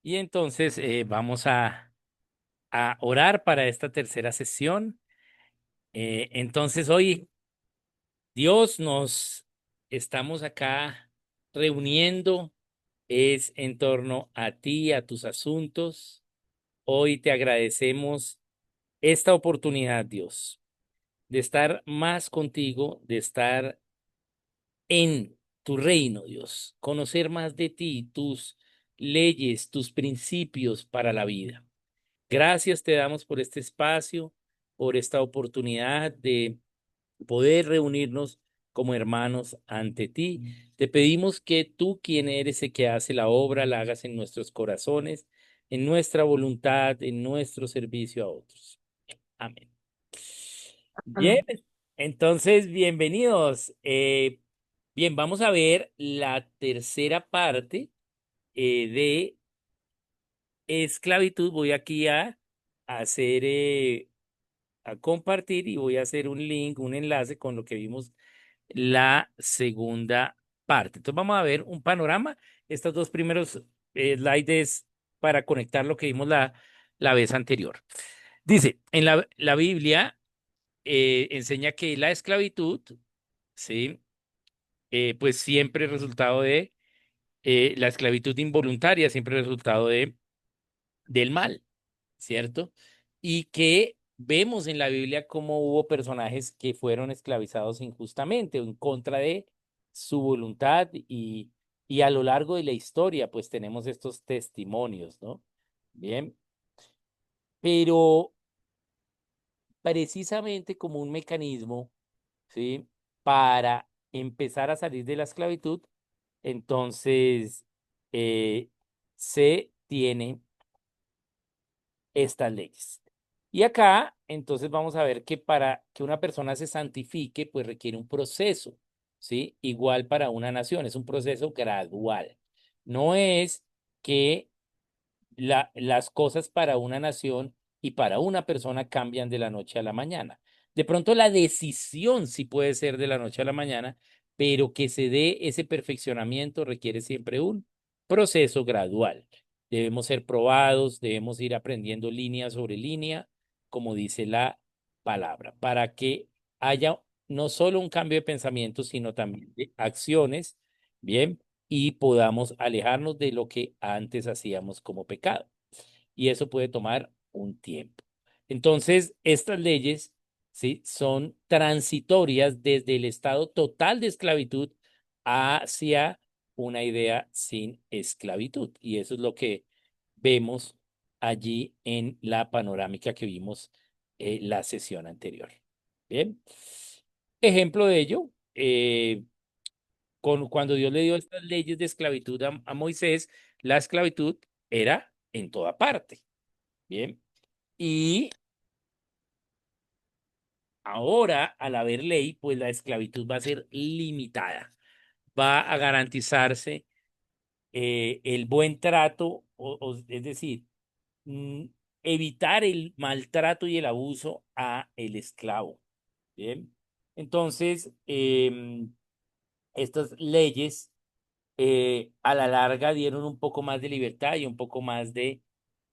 Y entonces vamos a orar para esta tercera sesión. Entonces hoy, Dios, nos estamos acá reuniendo, es en torno a ti, a tus asuntos. Hoy te agradecemos esta oportunidad, Dios, de estar más contigo, de estar en tu reino, Dios, conocer más de ti, tus leyes, tus principios para la vida. Gracias te damos por este espacio, por esta oportunidad de poder reunirnos como hermanos ante ti. Te pedimos que tú, quien eres el que hace la obra, la hagas en nuestros corazones, en nuestra voluntad, en nuestro servicio a otros. Amén. Bien, Amén. entonces, bienvenidos. Bien, vamos a ver la tercera parte de esclavitud. Voy aquí a hacer, a compartir y voy a hacer un link, un enlace con lo que vimos la segunda parte. Entonces vamos a ver un panorama. Estos dos primeros slides para conectar lo que vimos la vez anterior. Dice, en la Biblia enseña que la esclavitud, ¿sí? Pues siempre es resultado de, la esclavitud involuntaria siempre es resultado del mal, ¿cierto? Y que vemos en la Biblia cómo hubo personajes que fueron esclavizados injustamente o en contra de su voluntad y a lo largo de la historia, pues tenemos estos testimonios, ¿no? Bien, pero precisamente como un mecanismo, ¿sí? Para empezar a salir de la esclavitud, entonces se tiene estas leyes. Y acá, entonces vamos a ver que para que una persona se santifique, pues requiere un proceso, ¿sí? Igual para una nación, es un proceso gradual. No es que las cosas para una nación y para una persona cambian de la noche a la mañana. De pronto la decisión sí puede ser de la noche a la mañana, pero que se dé ese perfeccionamiento requiere siempre un proceso gradual. Debemos ser probados, debemos ir aprendiendo línea sobre línea, como dice la palabra, para que haya no solo un cambio de pensamiento, sino también de acciones, bien, y podamos alejarnos de lo que antes hacíamos como pecado. Y eso puede tomar un tiempo. Entonces, estas leyes, ¿sí? Son transitorias desde el estado total de esclavitud hacia una idea sin esclavitud. Y eso es lo que vemos allí en la panorámica que vimos la sesión anterior. Bien. Ejemplo de ello, cuando Dios le dio estas leyes de esclavitud a Moisés, la esclavitud era en toda parte. Bien. Y ahora, al haber ley, pues la esclavitud va a ser limitada. Va a garantizarse el buen trato, es decir, mm, evitar el maltrato y el abuso a el esclavo. Bien. Entonces, estas leyes a la larga dieron un poco más de libertad y un poco más de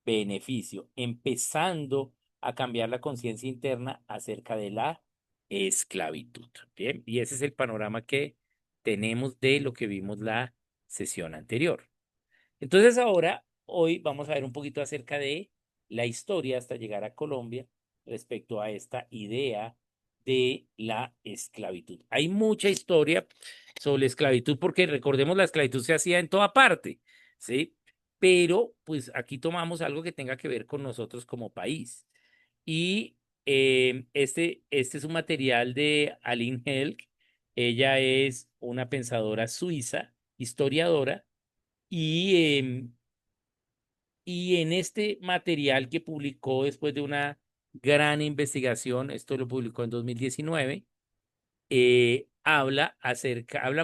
beneficio, empezando a cambiar la conciencia interna acerca de la esclavitud. Bien, y ese es el panorama que tenemos de lo que vimos la sesión anterior. Entonces ahora, hoy vamos a ver un poquito acerca de la historia hasta llegar a Colombia respecto a esta idea de la esclavitud. Hay mucha historia sobre la esclavitud porque recordemos la esclavitud se hacía en toda parte, ¿sí? Pero pues aquí tomamos algo que tenga que ver con nosotros como país. Y este es un material de Aline Helg. Ella es una pensadora suiza, historiadora, y y en este material que publicó después de una gran investigación, esto lo publicó en 2019, habla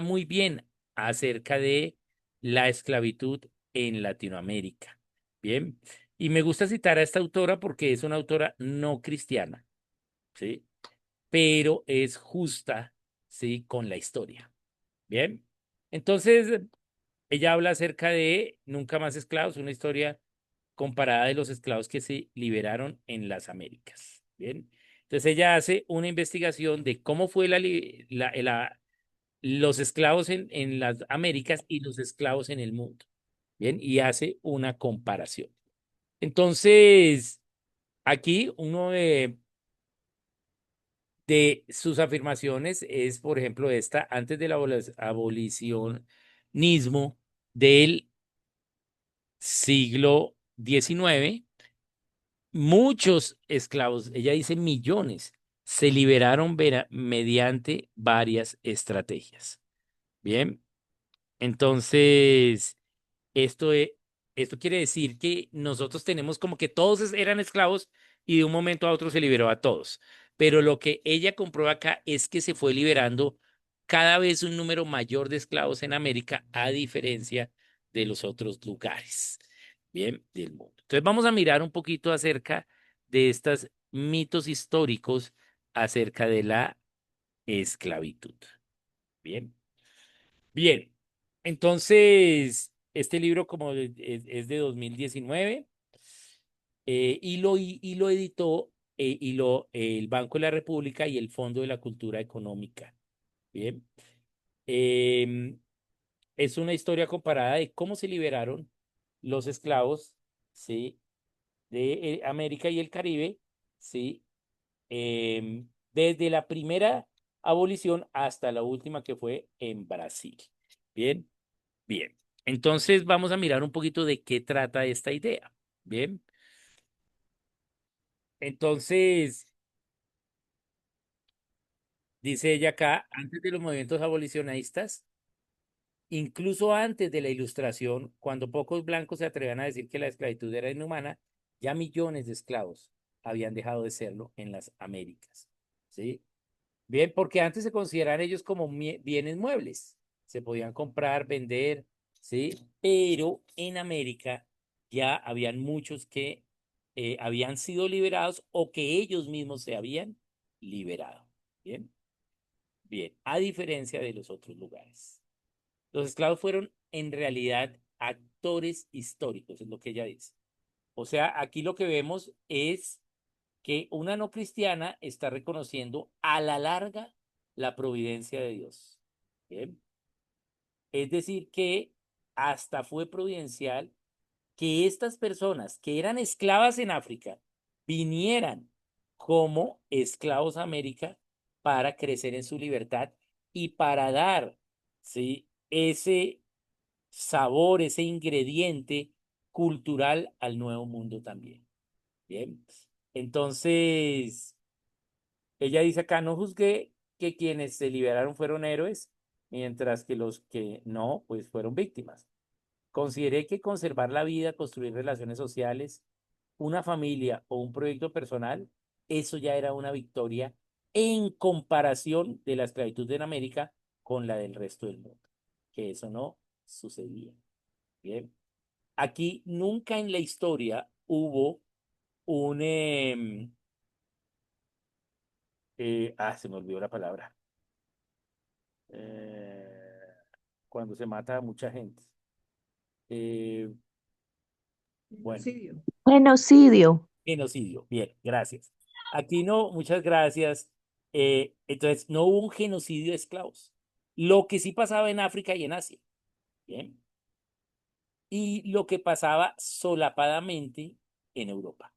muy bien acerca de la esclavitud en Latinoamérica. Bien, y me gusta citar a esta autora porque es una autora no cristiana, ¿sí? Pero es justa, ¿sí? Con la historia. Bien, entonces ella habla acerca de Nunca más esclavos, una historia comparada de los esclavos que se liberaron en las Américas. Bien. Entonces ella hace una investigación de cómo fue los esclavos en las Américas y los esclavos en el mundo. Bien, y hace una comparación. Entonces, aquí uno de sus afirmaciones es, por ejemplo, esta, antes del abolicionismo del siglo XIX, muchos esclavos, ella dice millones, se liberaron mediante varias estrategias. Bien, entonces, esto, esto quiere decir que nosotros tenemos como que todos eran esclavos y de un momento a otro se liberó a todos. Pero lo que ella comprueba acá es que se fue liberando cada vez un número mayor de esclavos en América, a diferencia de los otros lugares, bien, del mundo. Entonces vamos a mirar un poquito acerca de estos mitos históricos acerca de la esclavitud. Bien. Bien, entonces, este libro como es de 2019 y lo editó el Banco de la República y el Fondo de la Cultura Económica. Bien, Em, es una historia comparada de cómo se liberaron los esclavos, ¿sí? De América y el Caribe, ¿sí? Desde la primera abolición hasta la última que fue en Brasil. Bien. Bien, entonces vamos a mirar un poquito de qué trata esta idea. Bien, entonces dice ella acá, antes de los movimientos abolicionistas, incluso antes de la Ilustración, cuando pocos blancos se atrevían a decir que la esclavitud era inhumana, ya millones de esclavos habían dejado de serlo en las Américas. ¿Sí? Bien, porque antes se consideraban ellos como bienes muebles. Se podían comprar, vender, ¿sí? Pero en América ya habían muchos que habían sido liberados o que ellos mismos se habían liberado. Bien, bien, a diferencia de los otros lugares. Los esclavos fueron en realidad actores históricos, es lo que ella dice. O sea, aquí lo que vemos es que una no cristiana está reconociendo a la larga la providencia de Dios. ¿Bien? Es decir, que hasta fue providencial que estas personas que eran esclavas en África vinieran como esclavos a América para crecer en su libertad y para dar, ¿sí?, ese sabor, ese ingrediente cultural al nuevo mundo también. Bien. Entonces, ella dice acá, no juzgué que quienes se liberaron fueron héroes, mientras que los que no, pues fueron víctimas. Consideré que conservar la vida, construir relaciones sociales, una familia o un proyecto personal, eso ya era una victoria en comparación de la esclavitud en América con la del resto del mundo, que eso no sucedía. Bien. Aquí nunca en la historia hubo un, se me olvidó la palabra. eh, Cuando se mata a mucha gente. Eh, bueno, Genocidio. Genocidio. genocidio. Bien, gracias. Aquí no, muchas gracias. Entonces, no hubo un genocidio de esclavos. Lo que sí pasaba en África y en Asia. Bien. Y lo que pasaba solapadamente en Europa.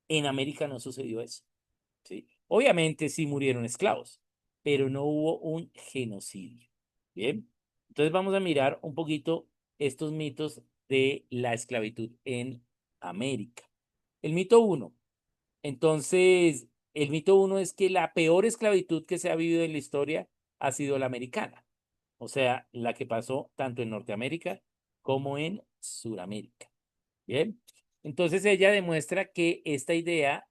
En América no sucedió eso. ¿Sí? Obviamente sí murieron esclavos, pero no hubo un genocidio. Bien. Entonces vamos a mirar un poquito estos mitos de la esclavitud en América. El mito uno. Entonces, el mito uno es que la peor esclavitud que se ha vivido en la historia ha sido la americana. O sea, la que pasó tanto en Norteamérica como en Sudamérica. Bien. Entonces ella demuestra que esta idea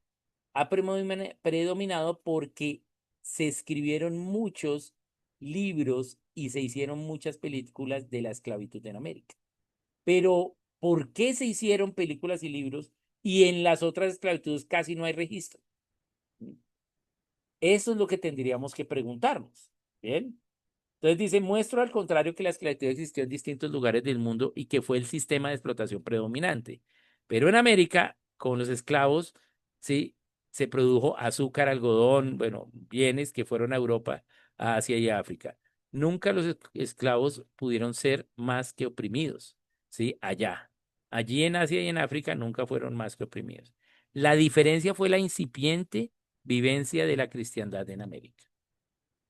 ha predominado porque se escribieron muchos libros y se hicieron muchas películas de la esclavitud en América. Pero, ¿por qué se hicieron películas y libros y en las otras esclavitudes casi no hay registro? Eso es lo que tendríamos que preguntarnos. Bien. Entonces dice, muestro al contrario que la esclavitud existió en distintos lugares del mundo y que fue el sistema de explotación predominante. Pero en América, con los esclavos, sí, se produjo azúcar, algodón, bueno, bienes que fueron a Europa, a Asia y a África. Nunca los esclavos pudieron ser más que oprimidos, ¿sí? Allá. Allí en Asia y en África nunca fueron más que oprimidos. La diferencia fue la incipiente vivencia de la cristiandad en América.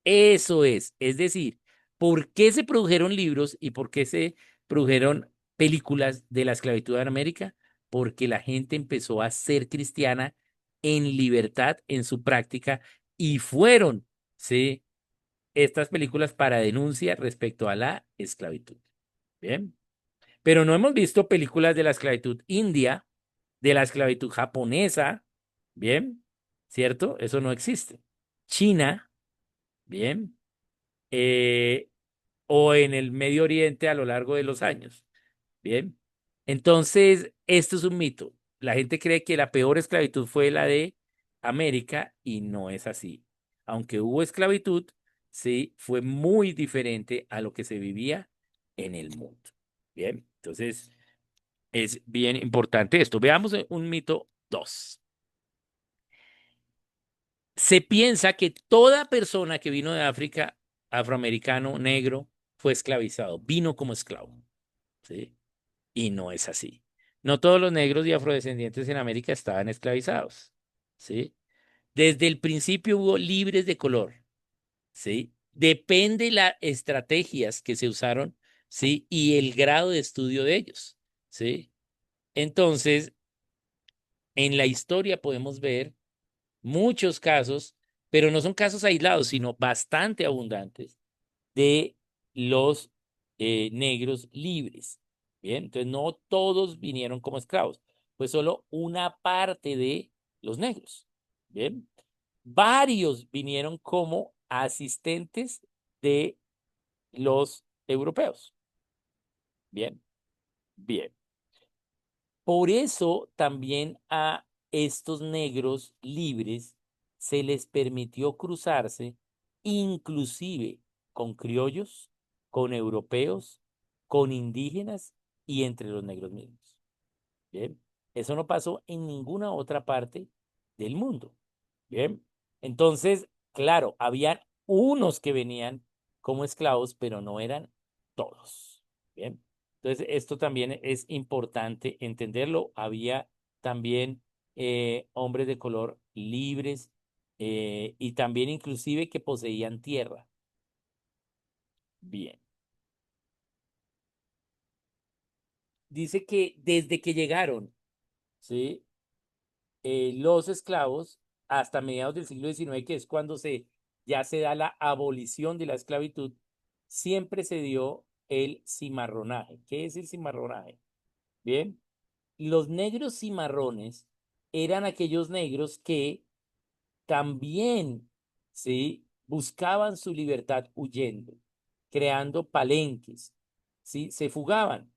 Eso es decir, ¿por qué se produjeron libros y por qué se produjeron películas de la esclavitud en América? Porque la gente empezó a ser cristiana en libertad en su práctica y fueron, ¿sí? Estas películas para denuncia respecto a la esclavitud. Bien, pero no hemos visto películas de la esclavitud india, de la esclavitud japonesa, bien, ¿cierto? Eso no existe. China, bien, eh, o en el Medio Oriente a lo largo de los años. Bien. Entonces, esto es un mito. La gente cree que la peor esclavitud fue la de América y no es así. Aunque hubo esclavitud, sí, fue muy diferente a lo que se vivía en el mundo. Bien. Entonces, es bien importante esto. Veamos un mito 2. Se piensa que toda persona que vino de África, afroamericano, negro, fue esclavizado, vino como esclavo, ¿sí? Y no es así. No todos los negros y afrodescendientes en América estaban esclavizados, ¿sí? Desde el principio hubo libres de color, ¿sí? Depende las estrategias que se usaron, ¿sí? Y el grado de estudio de ellos, ¿sí? Entonces, en la historia podemos ver muchos casos, pero no son casos aislados, sino bastante abundantes de los negros libres. Bien, entonces no todos vinieron como esclavos, fue solo una parte de los negros. Bien, varios vinieron como asistentes de los europeos. Bien, bien. Por eso también a estos negros libres se les permitió cruzarse inclusive con criollos, con europeos, con indígenas y entre los negros mismos. Bien, eso no pasó en ninguna otra parte del mundo. Bien, entonces, claro, habían unos que venían como esclavos, pero no eran todos. Bien, entonces esto también es importante entenderlo. Había también hombres de color libres y también inclusive que poseían tierra. Bien, dice que desde que llegaron, ¿sí? Los esclavos hasta mediados del siglo XIX, que es cuando ya se da la abolición de la esclavitud, siempre se dio el cimarronaje. ¿Qué es el cimarronaje? Bien, los negros cimarrones eran aquellos negros que también, ¿sí? Buscaban su libertad huyendo, creando palenques, ¿sí? Se fugaban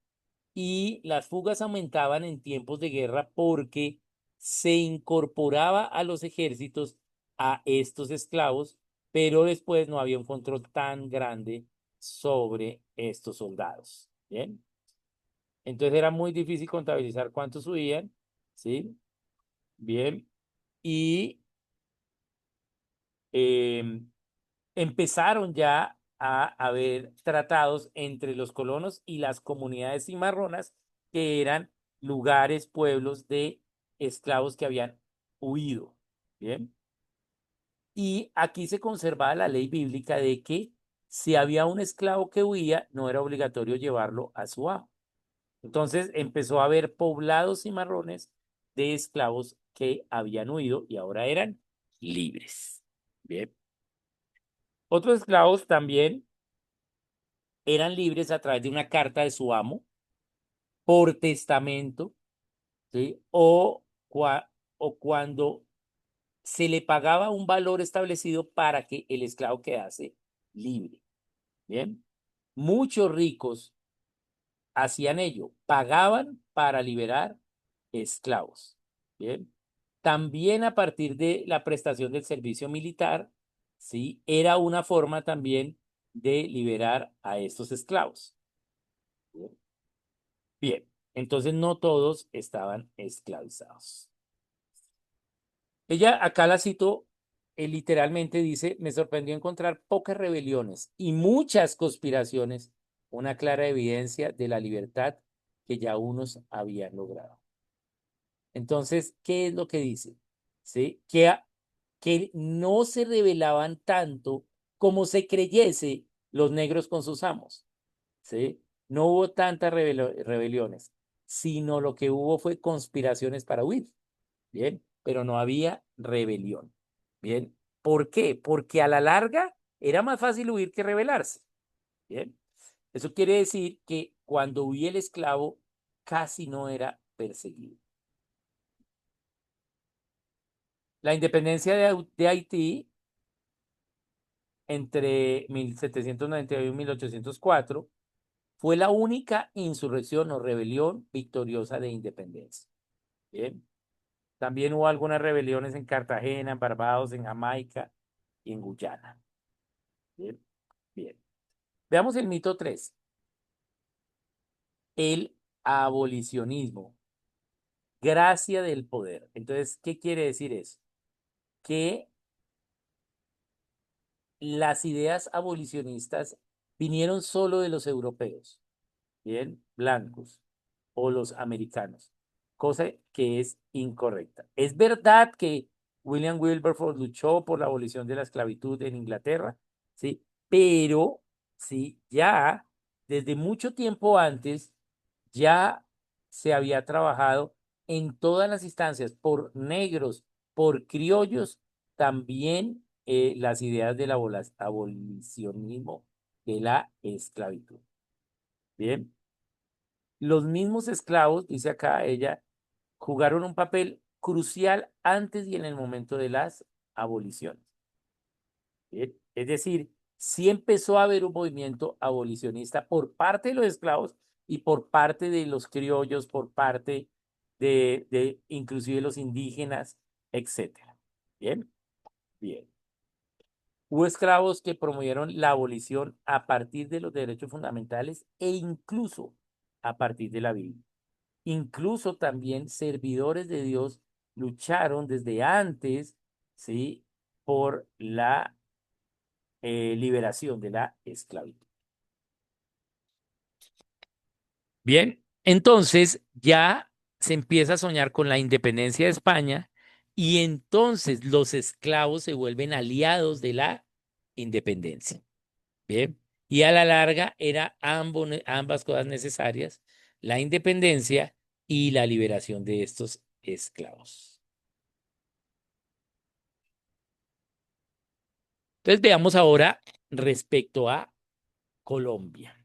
y las fugas aumentaban en tiempos de guerra porque se incorporaba a los ejércitos a estos esclavos, pero después no había un control tan grande sobre estos soldados. Bien, entonces era muy difícil contabilizar cuántos huían, ¿sí? Bien, y eh, empezaron ya a haber tratados entre los colonos y las comunidades cimarronas, que eran lugares, pueblos de esclavos que habían huido. Bien. Y aquí se conservaba la ley bíblica de que si había un esclavo que huía, no era obligatorio llevarlo a su amo. Entonces empezó a haber poblados cimarrones de esclavos que habían huido y ahora eran libres. Bien. Otros esclavos también eran libres a través de una carta de su amo por testamento, ¿sí? O cuando se le pagaba un valor establecido para que el esclavo quedase libre. Bien, muchos ricos hacían ello, pagaban para liberar esclavos. Bien, también a partir de la prestación del servicio militar, sí, era una forma también de liberar a estos esclavos. Bien, entonces no todos estaban esclavizados. Ella acá la cito, literalmente dice, me sorprendió encontrar pocas rebeliones y muchas conspiraciones, una clara evidencia de la libertad que ya unos habían logrado. Entonces, ¿qué es lo que dice? ¿Sí? Que no se rebelaban tanto como se creyese los negros con sus amos. ¿Sí? No hubo tantas rebeliones, sino lo que hubo fue conspiraciones para huir. Bien, pero no había rebelión. Bien, ¿por qué? Porque a la larga era más fácil huir que rebelarse. Bien, eso quiere decir que cuando huía el esclavo casi no era perseguido. La independencia de Haití entre 1791 y 1804 fue la única insurrección o rebelión victoriosa de independencia. Bien, también hubo algunas rebeliones en Cartagena, en Barbados, en Jamaica y en Guyana. Bien, bien. Veamos el mito 3, el abolicionismo, gracia del poder. Entonces, ¿qué quiere decir eso? Que las ideas abolicionistas vinieron solo de los europeos, bien, blancos o los americanos, cosa que es incorrecta. Es verdad que William Wilberforce luchó por la abolición de la esclavitud en Inglaterra, ¿sí? Pero, sí, ya desde mucho tiempo antes, ya se había trabajado en todas las instancias por negros, por criollos, también las ideas del abolicionismo de la esclavitud. Bien. Los mismos esclavos, dice acá ella, jugaron un papel crucial antes y en el momento de las aboliciones. ¿Bien? Es decir, sí empezó a haber un movimiento abolicionista por parte de los esclavos y por parte de los criollos, por parte de inclusive los indígenas, etcétera. Bien, bien. Hubo esclavos que promovieron la abolición a partir de los derechos fundamentales e incluso a partir de la Biblia. Incluso también servidores de Dios lucharon desde antes, ¿sí? Por la liberación de la esclavitud. Bien, entonces ya se empieza a soñar con la independencia de España y entonces los esclavos se vuelven aliados de la independencia. Bien, y a la larga era ambas cosas necesarias, la independencia y la liberación de estos esclavos. Entonces veamos ahora respecto a Colombia.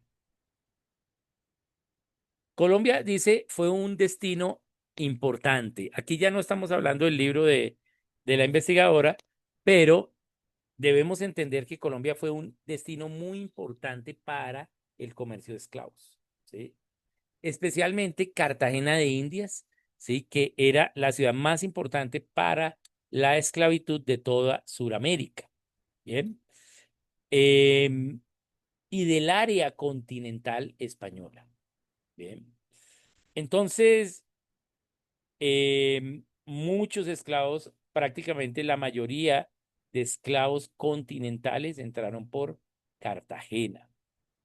Colombia, dice, fue un destino importante. Aquí ya no estamos hablando del libro de la investigadora, pero debemos entender que Colombia fue un destino muy importante para el comercio de esclavos, ¿sí? Especialmente Cartagena de Indias, ¿sí? Que era la ciudad más importante para la esclavitud de toda Sudamérica. Bien. Em, y del área continental española. Bien. Entonces, muchos esclavos, prácticamente la mayoría de esclavos continentales entraron por Cartagena.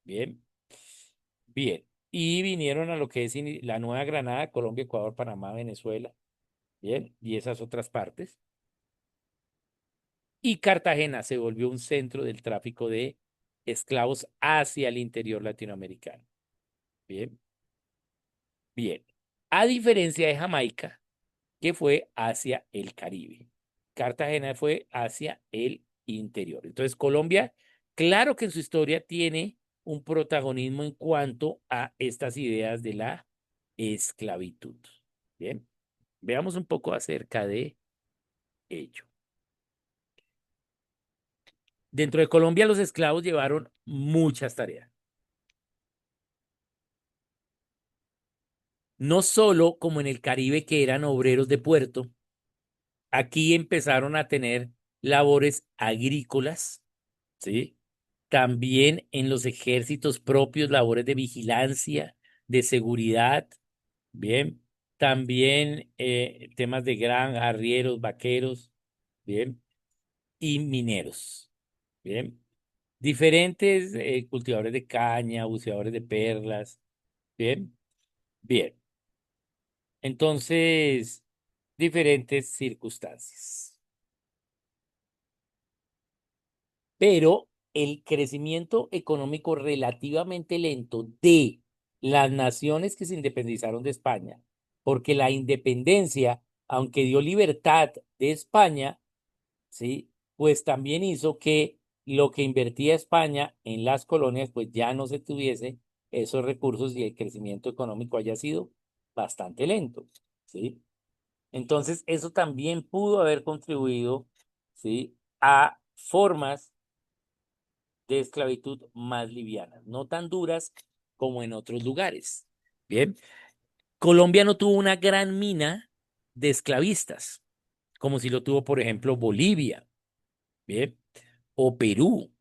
Bien, bien. Y vinieron a lo que es la Nueva Granada, Colombia, Ecuador, Panamá, Venezuela. Bien, y esas otras partes. Y Cartagena se volvió un centro del tráfico de esclavos hacia el interior latinoamericano. Bien, bien. A diferencia de Jamaica, que fue hacia el Caribe. Cartagena fue hacia el interior. Entonces, Colombia, claro que en su historia tiene un protagonismo en cuanto a estas ideas de la esclavitud. Bien, veamos un poco acerca de ello. Dentro de Colombia, los esclavos llevaron muchas tareas. No solo como en el Caribe, que eran obreros de puerto, aquí empezaron a tener labores agrícolas, ¿sí? también en los ejércitos propios, labores de vigilancia, de seguridad, bien, también temas de granja, arrieros, vaqueros, bien, y mineros, bien. Diferentes cultivadores de caña, buceadores de perlas, bien, bien. Entonces, diferentes circunstancias. Pero el crecimiento económico relativamente lento de las naciones que se independizaron de España, porque la independencia, aunque dio libertad de España, ¿sí? Pues también hizo que lo que invertía España en las colonias, pues ya no se tuviese esos recursos y el crecimiento económico haya sido bastante lento, ¿sí? Entonces, eso también pudo haber contribuido, ¿sí? A formas de esclavitud más livianas, no tan duras como en otros lugares. Bien, Colombia no tuvo una gran mina de esclavistas, como si lo tuvo, por ejemplo, Bolivia, bien, o Perú.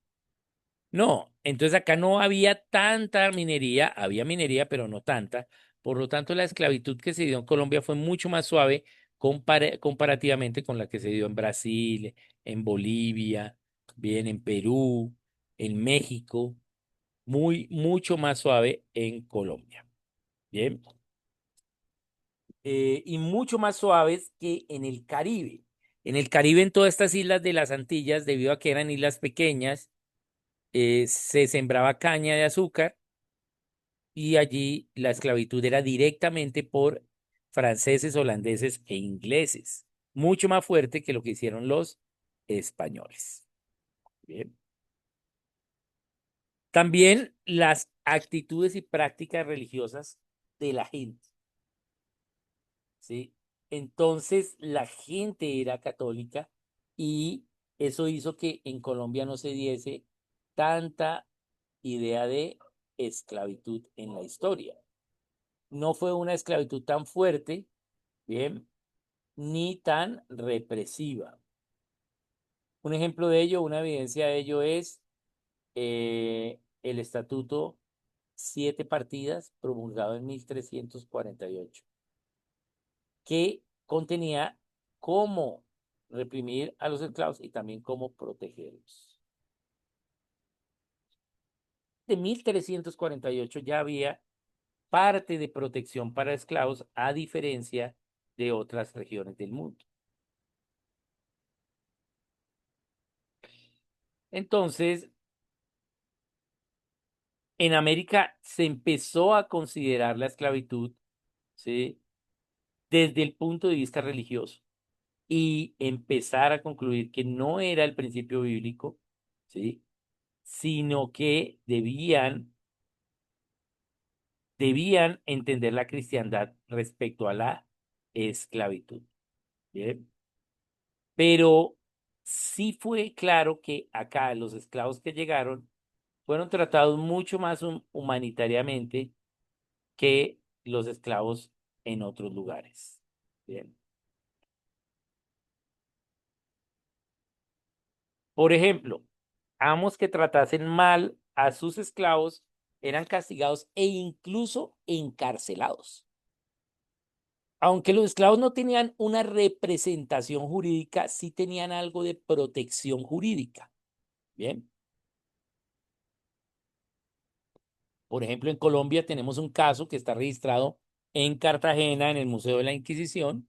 No, entonces acá no había tanta minería, había minería, pero no tanta. Por lo tanto, la esclavitud que se dio en Colombia fue mucho más suave comparativamente con la que se dio en Brasil, en Bolivia, bien, en Perú, en México, mucho más suave en Colombia. Bien, y mucho más suaves que en el Caribe. En el Caribe, en todas estas islas de las Antillas, debido a que eran islas pequeñas, se sembraba caña de azúcar y allí la esclavitud era directamente por franceses, holandeses e ingleses, mucho más fuerte que lo que hicieron los españoles. Bien. También las actitudes y prácticas religiosas de la gente, ¿sí? Entonces la gente era católica y eso hizo que en Colombia no se diese tanta idea de esclavitud en la historia. No fue una esclavitud tan fuerte, bien, ni tan represiva. Un ejemplo de ello, una evidencia de ello es el Estatuto Siete Partidas, promulgado en 1348, que contenía cómo reprimir a los esclavos y también cómo protegerlos. De 1348 ya había parte de protección para esclavos, a diferencia de otras regiones del mundo. Entonces, en América se empezó a considerar la esclavitud, ¿sí? Desde el punto de vista religioso y empezar a concluir que no era el principio bíblico, ¿sí? Sino que debían entender la cristiandad respecto a la esclavitud. ¿Bien? Pero sí fue claro que acá los esclavos que llegaron fueron tratados mucho más humanitariamente que los esclavos en otros lugares. Bien. Por ejemplo, amos que tratasen mal a sus esclavos eran castigados e incluso encarcelados. Aunque los esclavos no tenían una representación jurídica, sí tenían algo de protección jurídica. Bien. Por ejemplo, en Colombia tenemos un caso que está registrado en Cartagena, en el Museo de la Inquisición,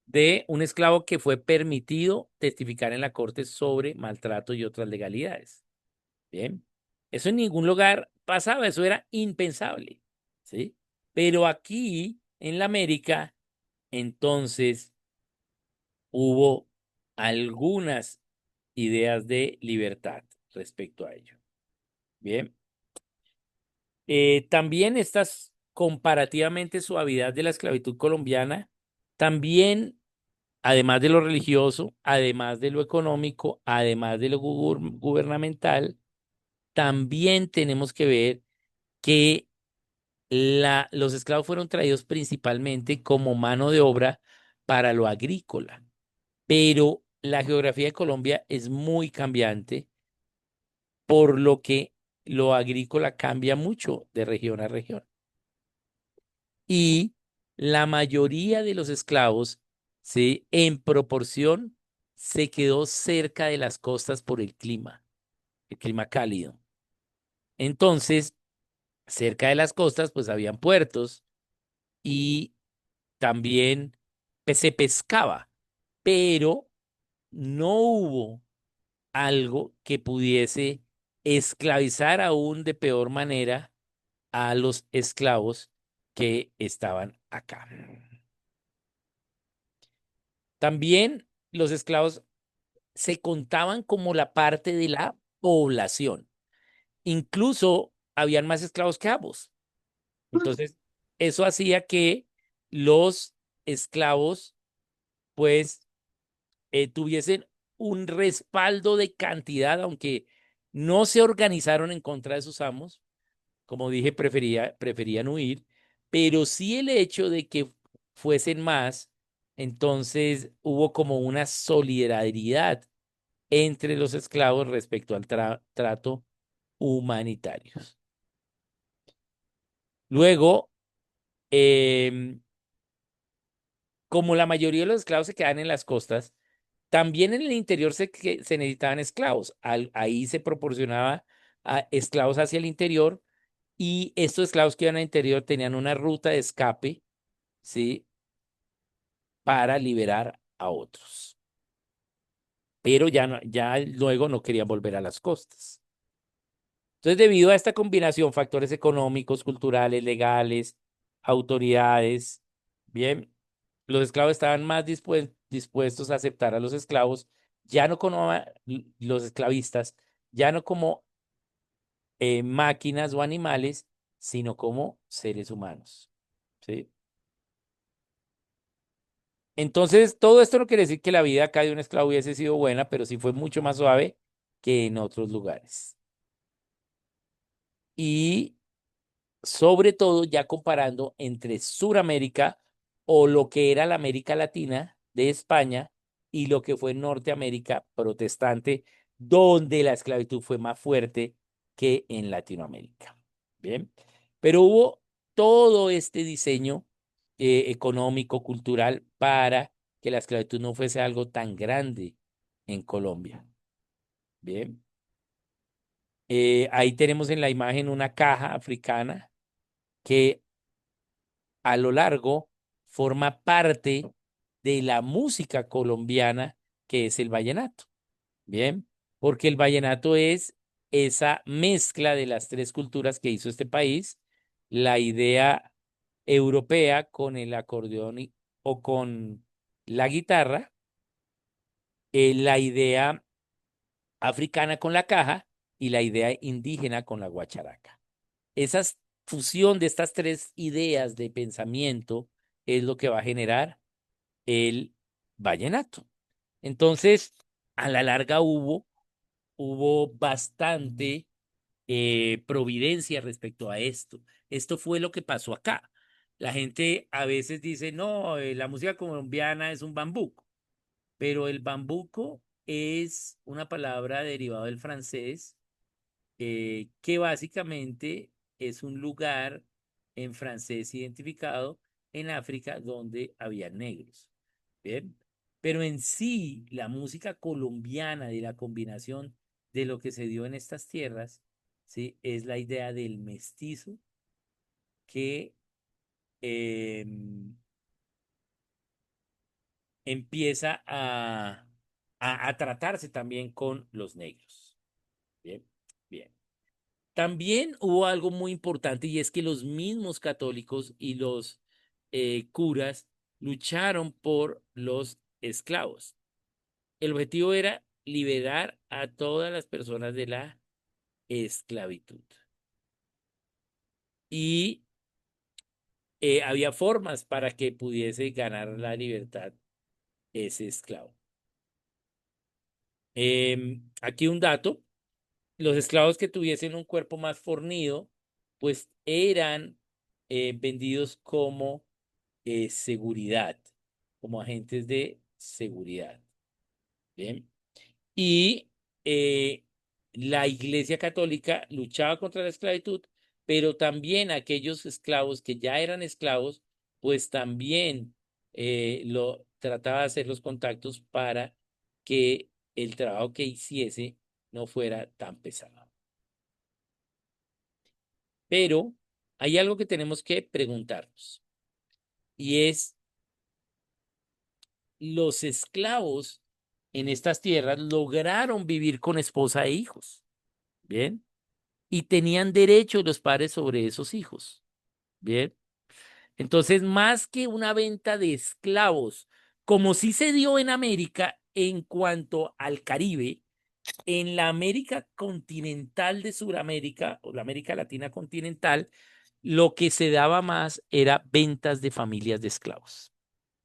de un esclavo que fue permitido testificar en la corte sobre maltrato y otras legalidades. Bien, eso en ningún lugar pasaba, eso era impensable, ¿sí? Pero aquí, en la América, entonces hubo algunas ideas de libertad respecto a ello. Bien, también estas comparativamente suavidad de la esclavitud colombiana, también además de lo religioso, además de lo económico, además de lo gubernamental, también tenemos que ver que los esclavos fueron traídos principalmente como mano de obra para lo agrícola, pero la geografía de Colombia es muy cambiante por lo que lo agrícola cambia mucho de región a región. Y la mayoría de los esclavos, ¿sí? En proporción, se quedó cerca de las costas por el clima cálido. Entonces, cerca de las costas, pues habían puertos y también se pescaba, pero no hubo algo que pudiese esclavizar aún de peor manera a los esclavos que estaban acá. También los esclavos se contaban como la parte de la población. Incluso habían más esclavos que amos. Entonces, eso hacía que los esclavos, pues, tuviesen un respaldo de cantidad, aunque no se organizaron en contra de sus amos. Como dije, preferían huir, pero sí el hecho de que fuesen más, entonces hubo como una solidaridad entre los esclavos respecto al trato humanitario. Luego, em, como la mayoría de los esclavos se quedan en las costas, también en el interior se necesitaban esclavos. Ahí se proporcionaba a esclavos hacia el interior y estos esclavos que iban al interior tenían una ruta de escape, ¿sí? Para liberar a otros. Pero ya, ya luego no querían volver a las costas. Entonces, debido a esta combinación, factores económicos, culturales, legales, autoridades, bien, los esclavos estaban más dispuestos a aceptar a los esclavos, ya no como los esclavistas, ya no como máquinas o animales, sino como seres humanos. ¿Sí? Entonces, todo esto no quiere decir que la vida acá de un esclavo hubiese sido buena, pero sí fue mucho más suave que en otros lugares. Y sobre todo ya comparando entre Suramérica o lo que era la América Latina de España y lo que fue Norteamérica protestante, donde la esclavitud fue más fuerte que en Latinoamérica. Bien, pero hubo todo este diseño económico, cultural, para que la esclavitud no fuese algo tan grande en Colombia. Bien, ahí tenemos en la imagen una caja africana que a lo largo forma parte de la música colombiana que es el vallenato. Bien, porque el vallenato es esa mezcla de las tres culturas que hizo este país, la idea europea con el acordeón o con la guitarra, la idea africana con la caja y la idea indígena con la guacharaca. Esa fusión de estas tres ideas de pensamiento es lo que va a generar el vallenato. Entonces, a la larga hubo bastante providencia respecto a esto. Esto fue lo que pasó acá. La gente a veces dice, no, la música colombiana es un bambuco, pero el bambuco es una palabra derivada del francés que básicamente es un lugar en francés identificado en África donde había negros. ¿Bien? Pero en sí, la música colombiana de la combinación de lo que se dio en estas tierras, ¿sí? Es la idea del mestizo que eh, empieza a tratarse también con los negros. Bien, bien. También hubo algo muy importante y es que los mismos católicos y los curas lucharon por los esclavos. El objetivo era liberar a todas las personas de la esclavitud. Y había formas para que pudiese ganar la libertad ese esclavo. Aquí un dato, los esclavos que tuviesen un cuerpo más fornido, pues eran vendidos como seguridad, como agentes de seguridad. Bien. Y la Iglesia Católica luchaba contra la esclavitud, pero también aquellos esclavos que ya eran esclavos, pues también lo trataba de hacer los contactos para que el trabajo que hiciese no fuera tan pesado. Pero hay algo que tenemos que preguntarnos y es, los esclavos en estas tierras lograron vivir con esposa e hijos, ¿bien? Y tenían derecho los padres sobre esos hijos, ¿bien? Entonces, más que una venta de esclavos, como sí se dio en América en cuanto al Caribe, en la América continental de Sudamérica o la América Latina continental, lo que se daba más era ventas de familias de esclavos.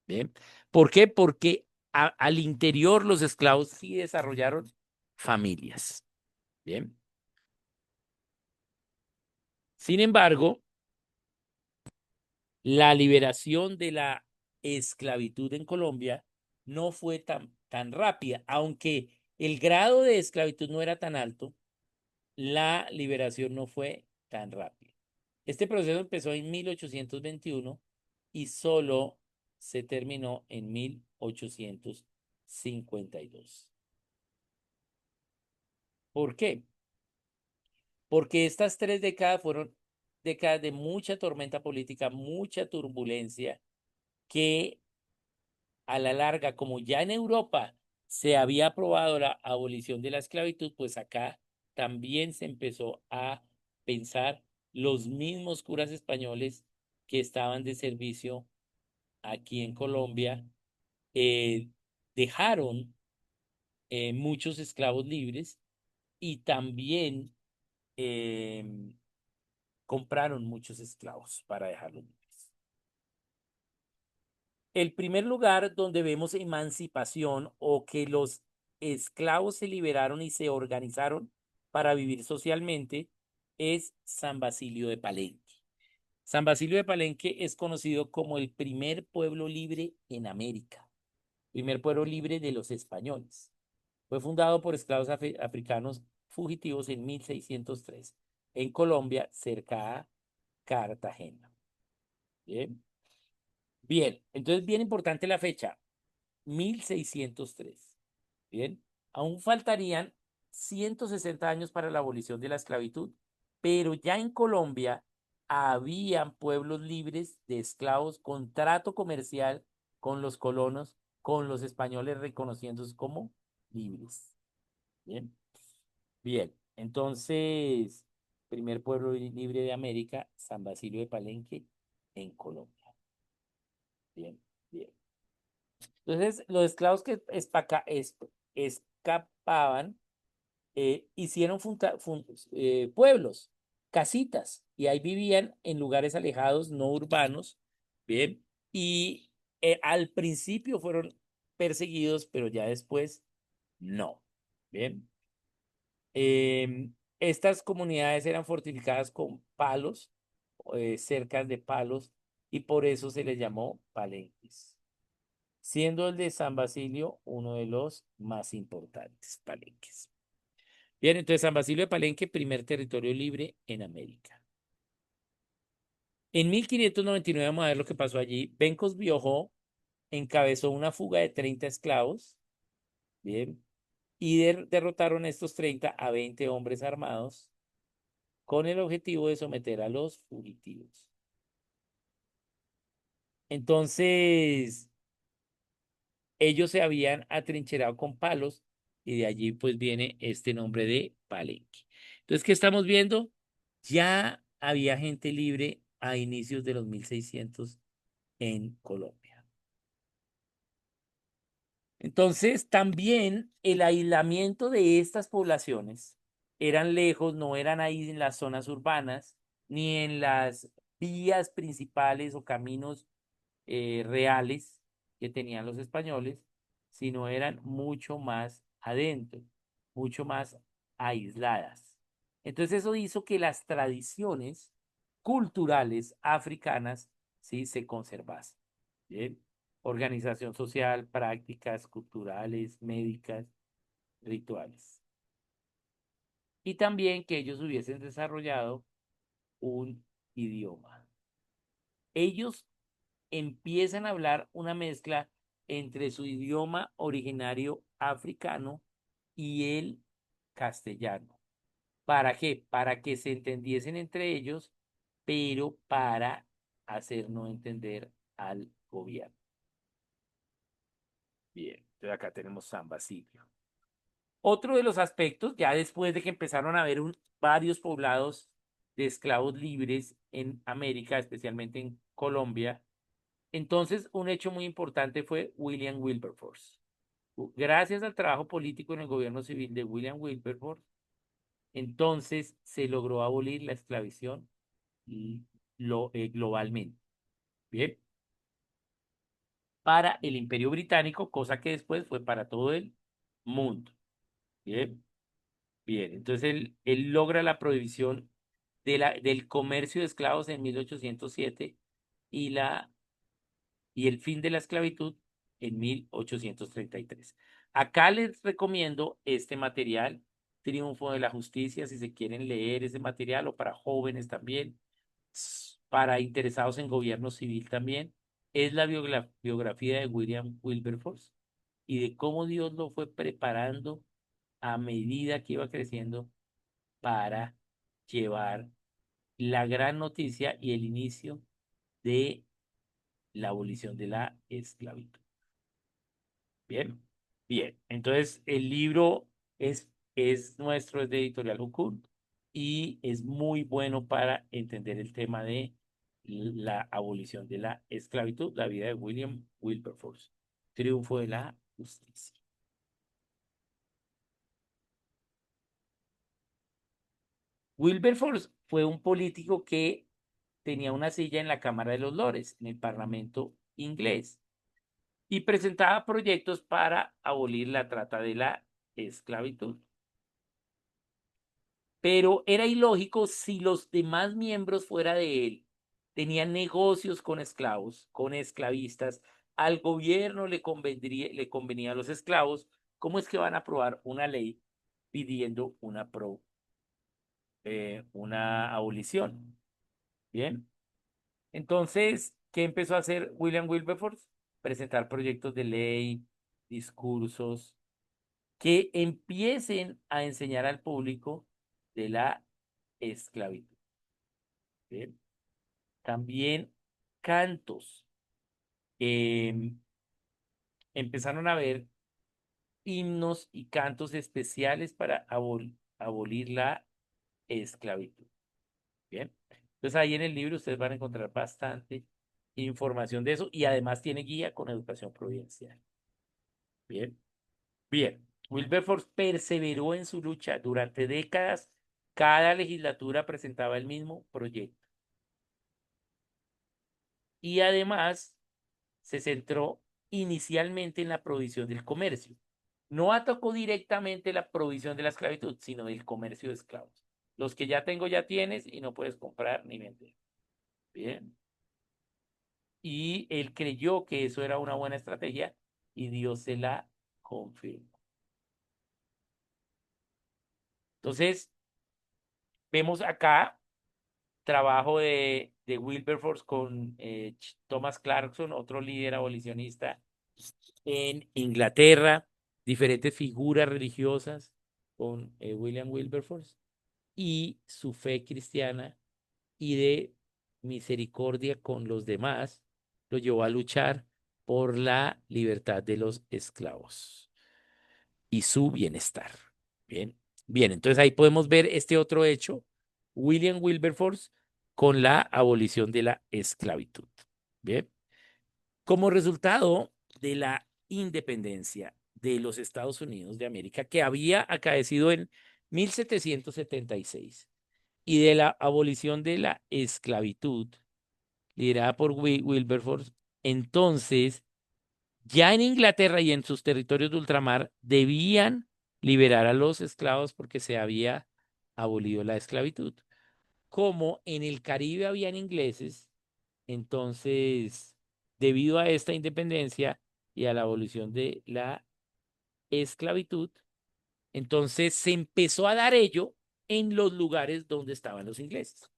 ¿Bien? ¿Por qué? Porque al interior los esclavos sí desarrollaron familias. Bien. Sin embargo, la liberación de la esclavitud en Colombia no fue tan rápida, aunque el grado de esclavitud no era tan alto, la liberación no fue tan rápida. Este proceso empezó en 1821 y solo se terminó en 1852. ¿Por qué? Porque estas 3 décadas fueron décadas de mucha tormenta política, mucha turbulencia, que a la larga, como ya en Europa se había aprobado la abolición de la esclavitud, pues acá también se empezó a pensar los mismos curas españoles que estaban de servicio aquí en Colombia, eh, dejaron muchos esclavos libres y también eh, compraron muchos esclavos para dejarlos libres. El primer lugar donde vemos emancipación o que los esclavos se liberaron y se organizaron para vivir socialmente es San Basilio de Palenque. San Basilio de Palenque es conocido como el primer pueblo libre en América, primer pueblo libre de los españoles. Fue fundado por esclavos africanos fugitivos en 1603 en Colombia, cerca a Cartagena. Bien. Bien, entonces bien importante la fecha, 1603. Bien, aún faltarían 160 años para la abolición de la esclavitud, pero ya en Colombia habían pueblos libres de esclavos con trato comercial con los colonos, con los españoles reconociéndose como libres. Bien, bien, entonces, primer pueblo libre de América, San Basilio de Palenque, en Colombia. Bien, bien. Entonces, los esclavos que escapaban hicieron pueblos, casitas, y ahí vivían en lugares alejados, no urbanos, ¿bien? Y al principio fueron perseguidos, pero ya después no, ¿bien? Estas comunidades eran fortificadas con palos, cercas de palos, y por eso se les llamó palenques, siendo el de San Basilio uno de los más importantes palenques. Bien, entonces San Basilio de Palenque, primer territorio libre en América. En 1599, vamos a ver lo que pasó allí. Bencos Biojó encabezó una fuga de 30 esclavos, bien, y derrotaron estos 30 a 20 hombres armados con el objetivo de someter a los fugitivos. Entonces, ellos se habían atrincherado con palos y de allí pues viene este nombre de Palenque. Entonces, ¿qué estamos viendo? Ya había gente libre a inicios de los 1600 en Colombia. Entonces, también el aislamiento de estas poblaciones eran lejos, no eran ahí en las zonas urbanas, ni en las vías principales o caminos reales que tenían los españoles, sino eran mucho más adentro, mucho más aisladas. Entonces eso hizo que las tradiciones culturales africanas, ¿sí?, se conservasen. ¿Bien? Organización social, prácticas culturales, médicas, rituales. y también que ellos hubiesen desarrollado un idioma. Ellos empiezan a hablar una mezcla entre su idioma originario africano y el castellano. ¿Para qué? Para que se entendiesen entre ellos, pero para hacer no entender al gobierno. Bien, entonces acá tenemos San Basilio. Otro de los aspectos, ya después de que empezaron a haber varios poblados de esclavos libres en América, especialmente en Colombia, entonces un hecho muy importante fue William Wilberforce. Gracias al trabajo político en el gobierno civil de William Wilberforce, entonces se logró abolir la esclavización globalmente. Bien, para el Imperio Británico, cosa que después fue para todo el mundo. Bien, bien. Entonces él logra la prohibición del comercio de esclavos en 1807 y, y el fin de la esclavitud en 1833. Acá les recomiendo este material, Triunfo de la Justicia, si se quieren leer ese material, o para jóvenes también, para interesados en gobierno civil también. Es la biografía de William Wilberforce y de cómo Dios lo fue preparando a medida que iba creciendo para llevar la gran noticia y el inicio de la abolición de la esclavitud. Bien, bien. Entonces, el libro es nuestro, es de Editorial Jucún, y es muy bueno para entender el tema de la abolición de la esclavitud, la vida de William Wilberforce, Triunfo de la Justicia. Wilberforce fue un político que tenía una silla en la Cámara de los Lores, en el Parlamento inglés, y presentaba proyectos para abolir la trata de la esclavitud. Pero era ilógico si los demás miembros fuera de él tenían negocios con esclavos, con esclavistas, al gobierno le convenía a los esclavos, ¿cómo es que van a aprobar una ley pidiendo una abolición? Bien. Entonces, ¿qué empezó a hacer William Wilberforce? Presentar proyectos de ley, discursos, que empiecen a enseñar al público de la esclavitud. Bien. También cantos. Em, Empezaron a haber himnos y cantos especiales para abolir la esclavitud. Bien. Entonces ahí en el libro ustedes van a encontrar bastante información de eso y además tiene guía con educación providencial. Bien. Bien. Wilberforce perseveró en su lucha durante décadas. Cada legislatura presentaba el mismo proyecto. Y además se centró inicialmente en la prohibición del comercio. No atacó directamente la prohibición de la esclavitud, sino del comercio de esclavos. Los que ya tengo ya tienes y no puedes comprar ni vender. Bien. Y él creyó que eso era una buena estrategia y Dios se la confirmó. Entonces, vemos acá trabajo de Wilberforce con Thomas Clarkson, otro líder abolicionista en Inglaterra, diferentes figuras religiosas con William Wilberforce y su fe cristiana y de misericordia con los demás lo llevó a luchar por la libertad de los esclavos y su bienestar. Bien, bien, entonces ahí podemos ver este otro hecho, William Wilberforce con la abolición de la esclavitud. Bien, como resultado de la independencia de los Estados Unidos de América, que había acaecido en 1776, y de la abolición de la esclavitud, liderada por Wilberforce, entonces ya en Inglaterra y en sus territorios de ultramar debían liberar a los esclavos porque se había abolido la esclavitud. Como en el Caribe habían ingleses, entonces, debido a esta independencia y a la abolición de la esclavitud, entonces se empezó a dar ello en los lugares donde estaban los ingleses.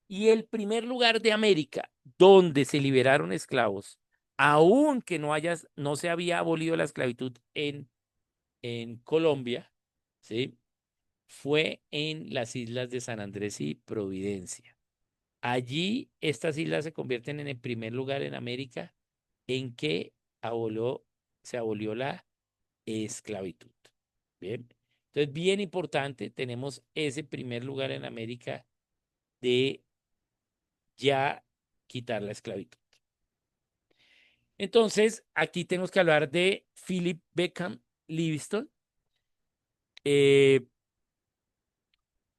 Y el primer lugar de América donde se liberaron esclavos, aunque no se había abolido la esclavitud en Colombia, ¿sí? Fue en las islas de San Andrés y Providencia. Allí estas islas se convierten en el primer lugar en América en que abolió, se abolió la esclavitud. Bien. Entonces, bien importante, tenemos ese primer lugar en América de ya quitar la esclavitud. Entonces, aquí tenemos que hablar de Philip Beckham Livingstone. Eh,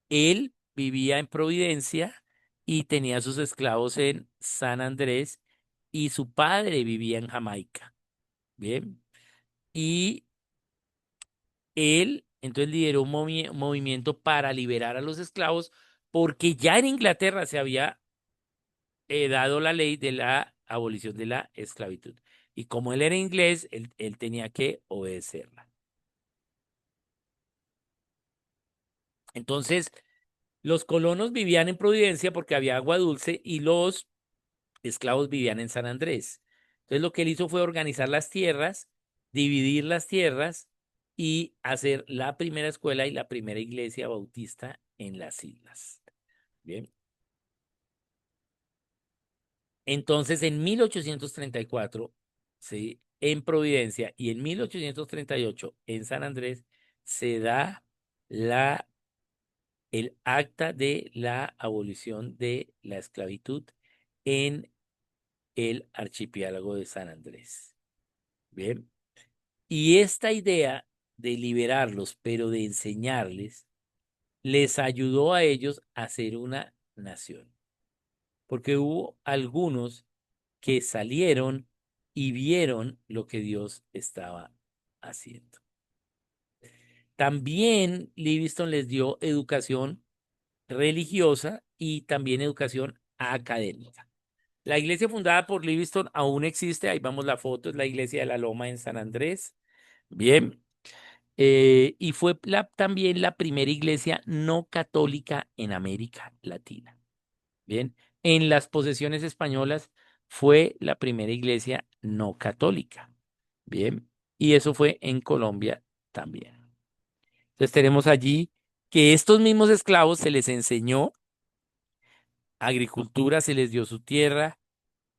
Él vivía en Providencia y tenía sus esclavos en San Andrés y su padre vivía en Jamaica. Bien. Y él entonces lideró un movimiento para liberar a los esclavos porque ya en Inglaterra se había dado la ley de la abolición de la esclavitud. Y como él era inglés, él tenía que obedecerla. Entonces, los colonos vivían en Providencia porque había agua dulce y los esclavos vivían en San Andrés. Entonces lo que él hizo fue organizar las tierras, dividir las tierras y hacer la primera escuela y la primera iglesia bautista en las islas. Bien. Entonces en 1834, ¿sí? En Providencia y en 1838 en San Andrés se da la, el acta de la abolición de la esclavitud en el archipiélago de San Andrés. Bien. Y esta idea de liberarlos, pero de enseñarles, les ayudó a ellos a ser una nación. Porque hubo algunos que salieron y vieron lo que Dios estaba haciendo. También Livingstone les dio educación religiosa y también educación académica. La iglesia fundada por Livingstone aún existe, ahí vamos la foto, es la iglesia de la Loma en San Andrés. Bien, y fue también la primera iglesia no católica en América Latina. Bien, en las posesiones españolas fue la primera iglesia no católica. Bien, y eso fue en Colombia también. Entonces tenemos allí que estos mismos esclavos se les enseñó agricultura, se les dio su tierra,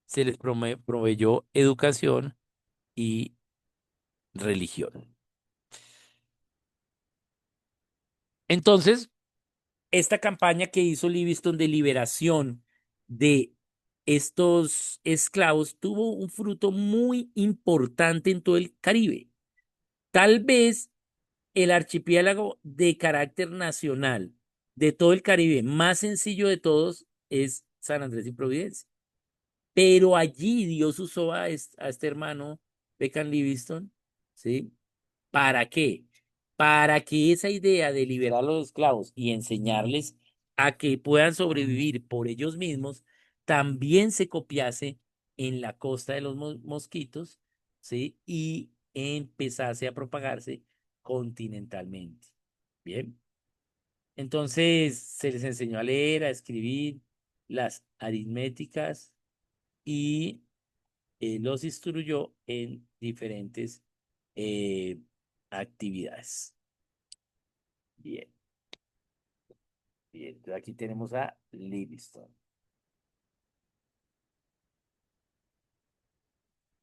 se les proveyó educación y religión. Entonces, esta campaña que hizo Livingstone de liberación de estos esclavos tuvo un fruto muy importante en todo el Caribe. Tal vez el archipiélago de carácter nacional de todo el Caribe más sencillo de todos es San Andrés y Providencia. Pero allí Dios usó a este hermano Beckham Livingstone, ¿sí? ¿Para qué? Para que esa idea de liberar a los esclavos y enseñarles a que puedan sobrevivir por ellos mismos también se copiase en la costa de los mosquitos, ¿sí? Y empezase a propagarse continentalmente. Bien. Entonces se les enseñó a leer, a escribir las aritméticas y los instruyó en diferentes eh, actividades. Bien, bien. Entonces aquí tenemos a Livingstone.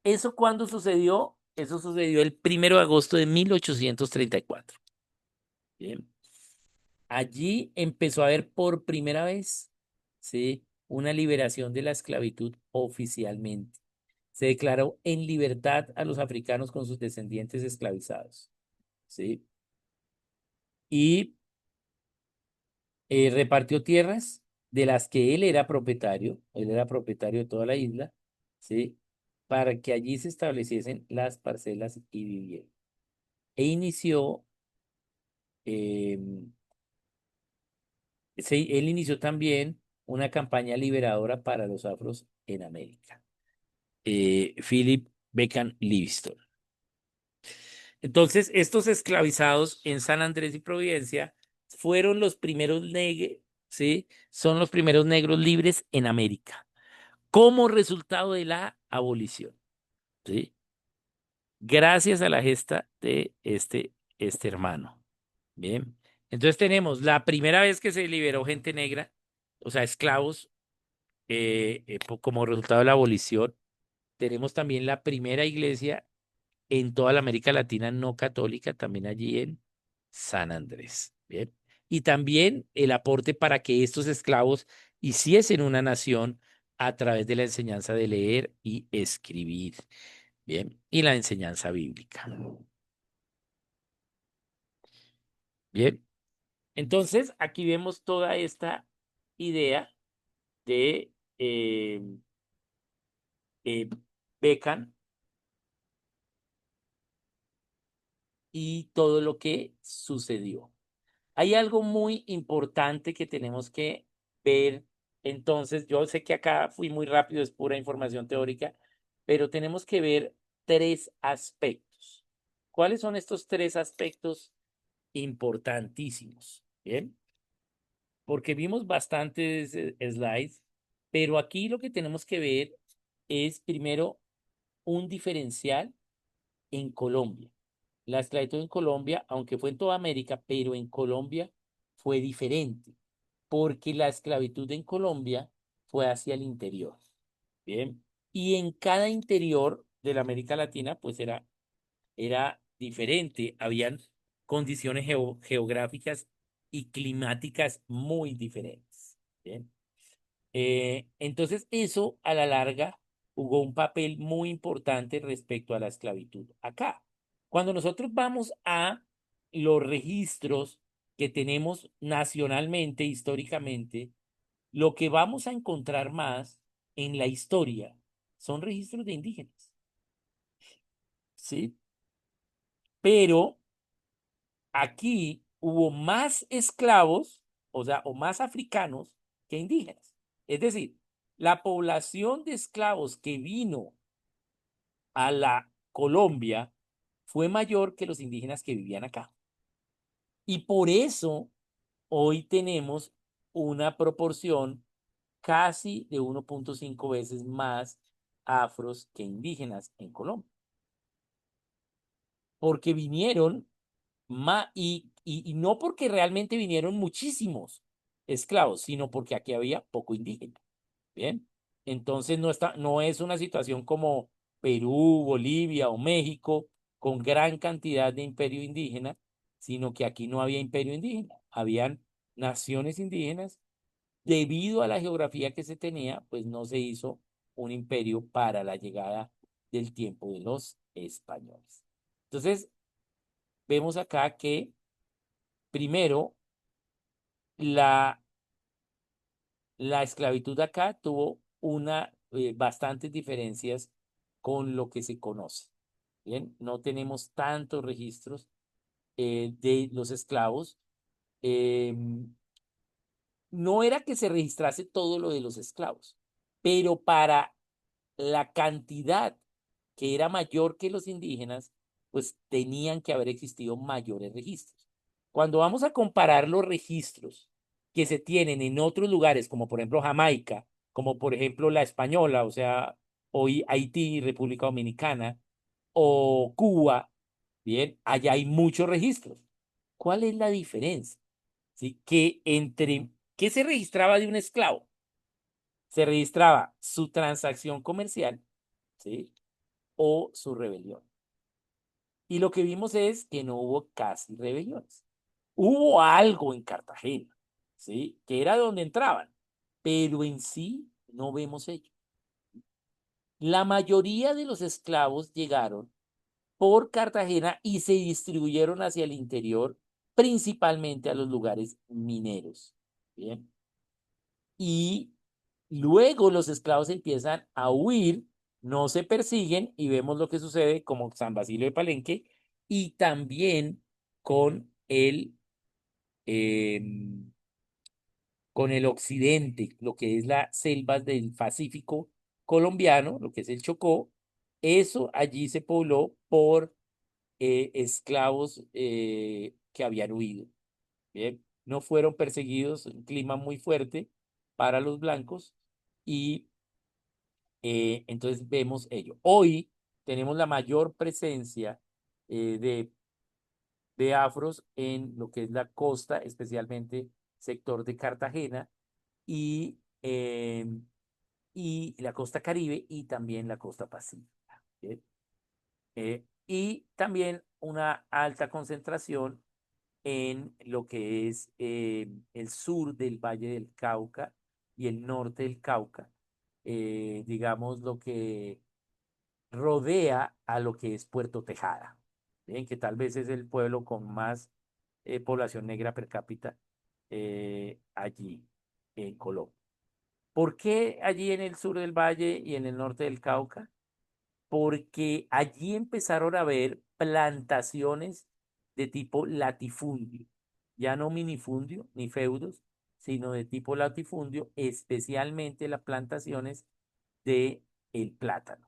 ¿Eso cuándo sucedió? Eso sucedió el 1 de agosto de 1834. Bien. Allí empezó a haber por primera vez, ¿sí? Una liberación de la esclavitud oficialmente. Se declaró en libertad a los africanos con sus descendientes esclavizados, ¿sí? Y repartió tierras de las que él era propietario de toda la isla, ¿sí? Para que allí se estableciesen las parcelas y vivieran. E inició, eh, él inició también una campaña liberadora para los afros en América. Philip Beckham Livingstone. Entonces, estos esclavizados en San Andrés y Providencia fueron los primeros negros, ¿sí? Son los primeros negros libres en América, como resultado de la abolición, ¿sí? Gracias a la gesta de este hermano. Bien. Entonces tenemos la primera vez que se liberó gente negra, o sea, esclavos, como resultado de la abolición. Tenemos también la primera iglesia en toda la América Latina no católica, también allí en San Andrés. Bien. Y también el aporte para que estos esclavos hiciesen una nación a través de la enseñanza de leer y escribir. Bien. Y la enseñanza bíblica. Bien. Entonces, aquí vemos toda esta idea de eh, Becan y todo lo que sucedió. Hay algo muy importante que tenemos que ver. Entonces, yo sé que acá fui muy rápido, es pura información teórica, pero tenemos que ver tres aspectos. ¿Cuáles son estos tres aspectos importantísimos? Bien, porque vimos bastantes slides, pero aquí lo que tenemos que ver es primero un diferencial en Colombia. La esclavitud en Colombia, aunque fue en toda América, pero en Colombia fue diferente, porque la esclavitud en Colombia fue hacia el interior. Bien. Y en cada interior de la América Latina, pues era diferente. Habían condiciones geográficas y climáticas muy diferentes. Bien. Entonces, eso a la larga jugó un papel muy importante respecto a la esclavitud. Acá, cuando nosotros vamos a los registros que tenemos nacionalmente, históricamente, lo que vamos a encontrar más en la historia son registros de indígenas, ¿sí? Pero aquí hubo más esclavos, o sea, o más africanos que indígenas. Es decir, la población de esclavos que vino a la Colombia fue mayor que los indígenas que vivían acá. Y por eso hoy tenemos una proporción casi de 1.5 veces más afros que indígenas en Colombia. Porque vinieron y no porque realmente vinieron muchísimos esclavos, sino porque aquí había poco indígena. Bien. Entonces no es una situación como Perú, Bolivia o México con gran cantidad de imperio indígena, sino que aquí no había imperio indígena. Habían naciones indígenas. Debido a la geografía que se tenía, pues no se hizo un imperio para la llegada del tiempo de los españoles. Entonces, vemos acá que primero la, la esclavitud acá tuvo bastantes diferencias con lo que se conoce. Bien, no tenemos tantos registros de los esclavos. Eh, no era que se registrase todo lo de los esclavos, pero para la cantidad que era mayor que los indígenas, pues tenían que haber existido mayores registros. Cuando vamos a comparar los registros que se tienen en otros lugares, como por ejemplo Jamaica, como por ejemplo la Española, o sea, hoy Haití, República Dominicana, o Cuba, bien, allá hay muchos registros. ¿Cuál es la diferencia? ¿Sí? ¿Qué se registraba de un esclavo? Se registraba su transacción comercial, ¿sí? O su rebelión. Y lo que vimos es que no hubo casi rebeliones. Hubo algo en Cartagena, ¿sí? Que era donde entraban, pero en sí no vemos ello. La mayoría de los esclavos llegaron por Cartagena y se distribuyeron hacia el interior, principalmente a los lugares mineros. Bien. Y luego los esclavos empiezan a huir, no se persiguen y vemos lo que sucede como San Basilio de Palenque y también con em, con el occidente, lo que es las selvas del Pacífico colombiano, lo que es el Chocó. Eso allí se pobló por esclavos que habían huido. Bien. no fueron perseguidos, un clima muy fuerte para los blancos y entonces vemos ello. Hoy tenemos la mayor presencia de afros en lo que es la costa, especialmente sector de Cartagena y, eh, y la costa Caribe y también la costa Pacífica. ¿Sí? Y también una alta concentración en lo que es el sur del Valle del Cauca y el norte del Cauca, digamos lo que rodea a lo que es Puerto Tejada, ¿bien? Que tal vez es el pueblo con más población negra per cápita allí en Colombia. ¿Por qué allí en el sur del valle y en el norte del Cauca? Porque allí empezaron a haber plantaciones de tipo latifundio, ya no minifundio ni feudos, sino de tipo latifundio, especialmente las plantaciones de el plátano.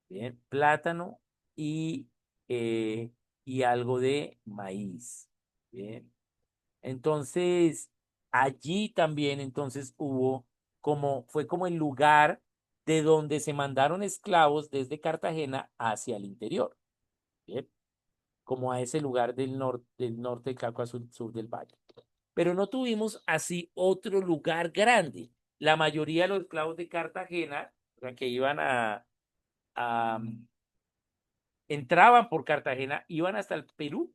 Bien, plátano y, eh, y algo de maíz. Bien. Entonces, allí también entonces fue como el lugar de donde se mandaron esclavos desde Cartagena hacia el interior, ¿bien? Como a ese lugar del norte del Cáucaso, sur del Valle. Pero no tuvimos así otro lugar grande. La mayoría de los esclavos de Cartagena, o sea, que iban a entraban por Cartagena, iban hasta el Perú,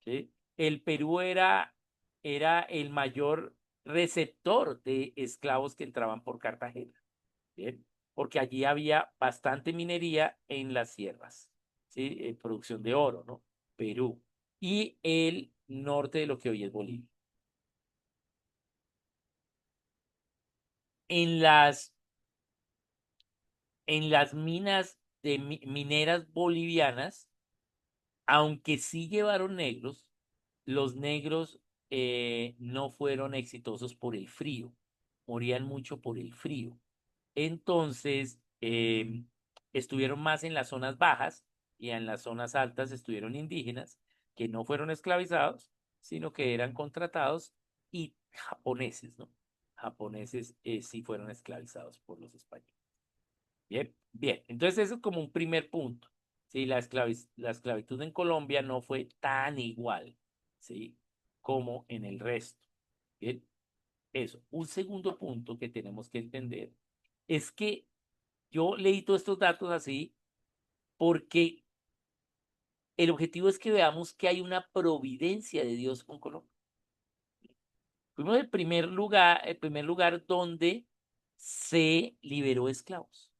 ¿sí? El Perú era el mayor receptor de esclavos que entraban por Cartagena, ¿bien? Porque allí había bastante minería en las sierras, ¿sí? Producción de oro, ¿no? Perú. Y el norte de lo que hoy es Bolivia. En las, en las minas mineras bolivianas, aunque sí llevaron negros, los negros no fueron exitosos por el frío, morían mucho por el frío. Entonces, estuvieron más en las zonas bajas y en las zonas altas estuvieron indígenas que no fueron esclavizados, sino que eran contratados y japoneses, ¿no? Japoneses sí fueron esclavizados por los españoles. Bien, bien. Entonces eso es como un primer punto. Sí, la esclavitud en Colombia no fue tan igual, ¿sí? Como en el resto. Bien, eso. Un segundo punto que tenemos que entender es que yo leí todos estos datos así porque el objetivo es que veamos que hay una providencia de Dios con Colombia. Fuimos el primer lugar donde se liberó esclavos,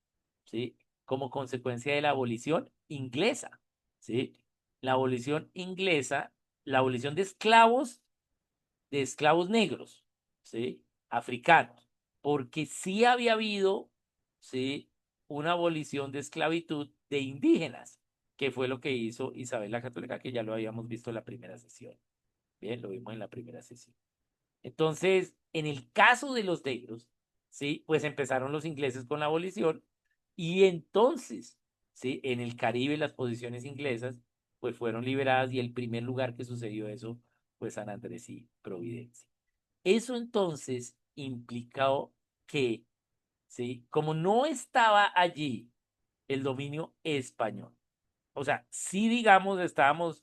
¿sí? Como consecuencia de la abolición inglesa, ¿sí? La abolición inglesa, la abolición de esclavos negros, ¿sí? Africanos, porque sí había habido, ¿sí? Una abolición de esclavitud de indígenas, que fue lo que hizo Isabel la Católica, que ya lo habíamos visto en la primera sesión. Bien, lo vimos en la primera sesión. Entonces, en el caso de los negros, ¿sí? Pues empezaron los ingleses con la abolición y entonces, ¿sí? En el Caribe las posiciones inglesas pues fueron liberadas y el primer lugar que sucedió eso fue San Andrés y Providencia. Eso entonces implicó que, ¿sí? Como no estaba allí el dominio español, o sea, sí digamos estaban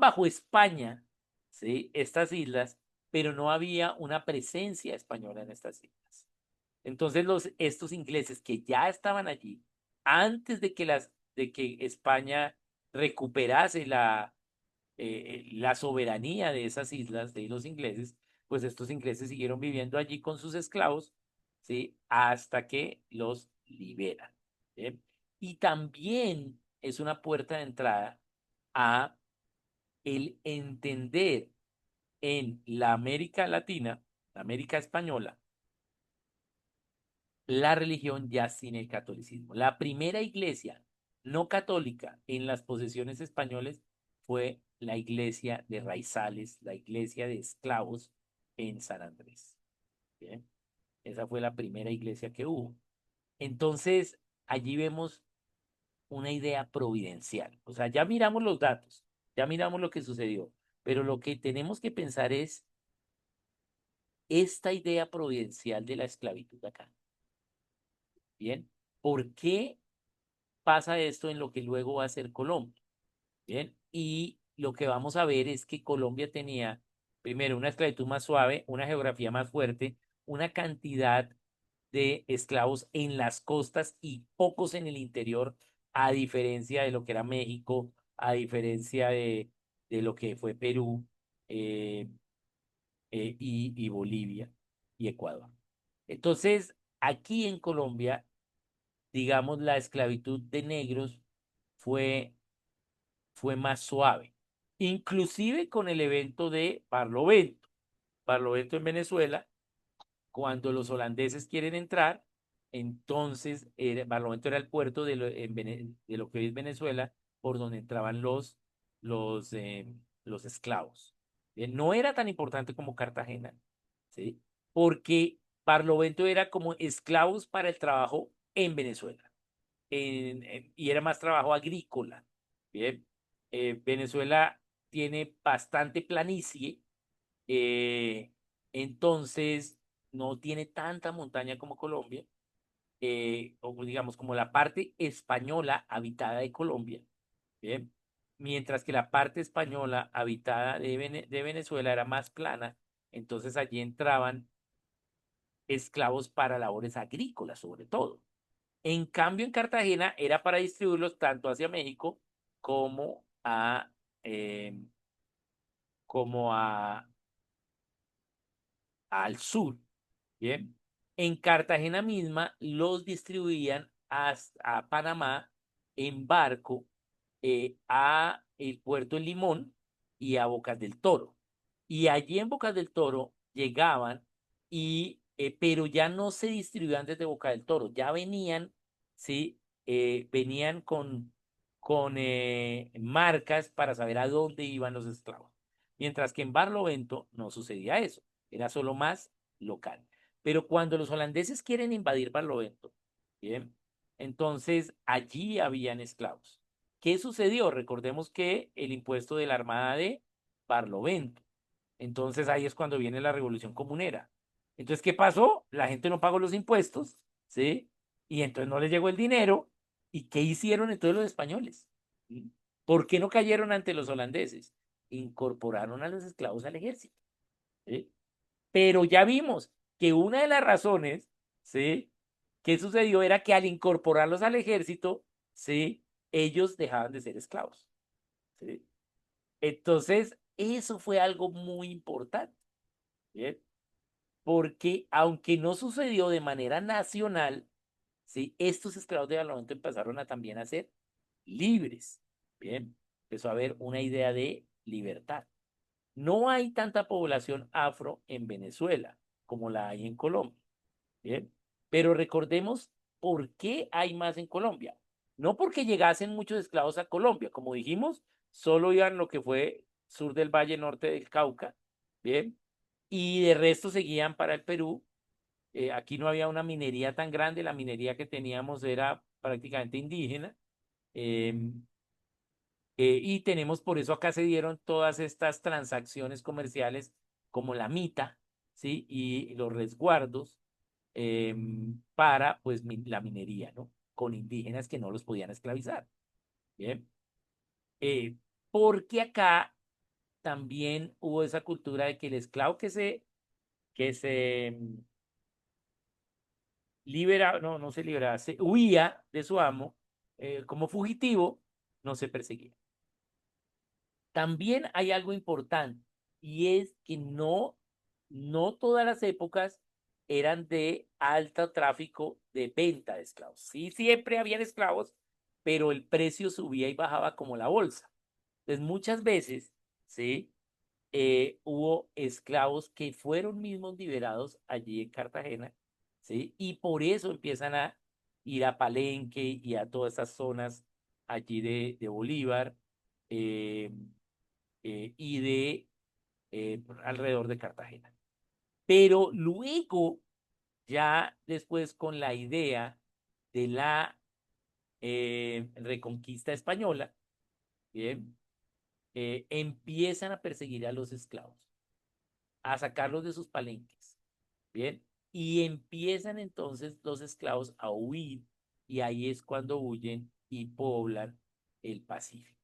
bajo España, ¿sí? Estas islas, pero no había una presencia española en estas islas. Entonces estos ingleses que ya estaban allí, antes de que España recuperase la soberanía de esas islas, de los ingleses, pues estos ingleses siguieron viviendo allí con sus esclavos, ¿sí? Hasta que los liberan. ¿Bien? Y también es una puerta de entrada a el entender en la América Latina, la América Española, la religión ya sin el catolicismo. La primera iglesia no católica en las posesiones españoles fue la iglesia de Raizales, la iglesia de esclavos en San Andrés. ¿Bien? Esa fue la primera iglesia que hubo. Entonces, allí vemos una idea providencial. O sea, ya miramos los datos, ya miramos lo que sucedió, Pero lo que tenemos que pensar es esta idea providencial de la esclavitud acá. Bien, ¿por qué pasa esto en lo que luego va a ser Colombia? Bien, y lo que vamos a ver es que Colombia tenía, primero, una esclavitud más suave, una geografía más fuerte, una cantidad de esclavos en las costas y pocos en el interior, a diferencia de lo que era México, a diferencia de lo que fue Perú, eh, y Bolivia y Ecuador. Entonces, aquí en Colombia, digamos, la esclavitud de negros fue, fue más suave, inclusive con el evento de Barlovento. Barlovento en Venezuela, cuando los holandeses quieren entrar, entonces Barlovento era el puerto de lo que hoy es Venezuela, por donde entraban los esclavos. No era tan importante como Cartagena, ¿sí? Porque Barlovento era como esclavos para el trabajo en Venezuela, y era más trabajo agrícola. Bien, Venezuela tiene bastante planicie, eh, entonces no tiene tanta montaña como Colombia, o digamos como la parte española habitada de Colombia, ¿bien? Mientras que la parte española habitada de Venezuela era más plana, entonces allí entraban esclavos para labores agrícolas sobre todo. En cambio, en Cartagena era para distribuirlos tanto hacia México como a, eh, como a, al sur. Bien. En Cartagena misma los distribuían a Panamá en barco, a el puerto de Limón y a Bocas del Toro. Y allí en Bocas del Toro llegaban pero ya no se distribuían desde Boca del Toro, ya venían, ¿sí? Venían con marcas para saber a dónde iban los esclavos. Mientras que en Barlovento no sucedía eso, era solo más local. Pero cuando los holandeses quieren invadir Barlovento, ¿bien? Entonces allí habían esclavos. ¿Qué sucedió? Recordemos que el impuesto de la Armada de Barlovento. Entonces ahí es cuando viene la Revolución Comunera. Entonces, ¿qué pasó? La gente no pagó los impuestos, ¿sí? Y entonces no les llegó el dinero. ¿Y qué hicieron entonces los españoles? ¿Sí? ¿Por qué no cayeron ante los holandeses? Incorporaron a los esclavos al ejército, ¿sí? Pero ya vimos que una de las razones, ¿sí? ¿Qué sucedió? Era que al incorporarlos al ejército, ¿sí? Ellos dejaban de ser esclavos, ¿sí? Entonces, eso fue algo muy importante, ¿bien? Porque aunque no sucedió de manera nacional, ¿sí? Estos esclavos de Barlovento empezaron a también a ser libres, ¿bien? Empezó a haber una idea de libertad. No hay tanta población afro en Venezuela como la hay en Colombia, ¿bien? Pero recordemos por qué hay más en Colombia. No porque llegasen muchos esclavos a Colombia, como dijimos, solo iban lo que fue sur del Valle Norte del Cauca, ¿bien? Y de resto seguían para el Perú. Aquí no había una minería tan grande, la minería que teníamos era prácticamente indígena. eh, y tenemos, por eso acá se dieron todas estas transacciones comerciales como la mita, ¿sí? Y los resguardos, para pues la minería, ¿no? Con indígenas que no los podían esclavizar. Bien. Eh, Porque acá también hubo esa cultura de que el esclavo que se libera, no, no se liberaba, se huía de su amo, como fugitivo, no se perseguía. También hay algo importante y es que no todas las épocas eran de alto tráfico de venta de esclavos. Sí, siempre habían esclavos, pero el precio subía y bajaba como la bolsa. Entonces, muchas veces, ¿sí? Hubo esclavos que fueron mismos liberados allí en Cartagena, ¿sí? Y por eso empiezan a ir a Palenque y a todas esas zonas allí de Bolívar, eh, y de alrededor de Cartagena. Pero luego, ya después con la idea de la reconquista española, ¿bien? empiezan a perseguir a los esclavos, a sacarlos de sus palenques, ¿bien? Y empiezan entonces los esclavos a huir y ahí es cuando huyen y poblan el Pacífico,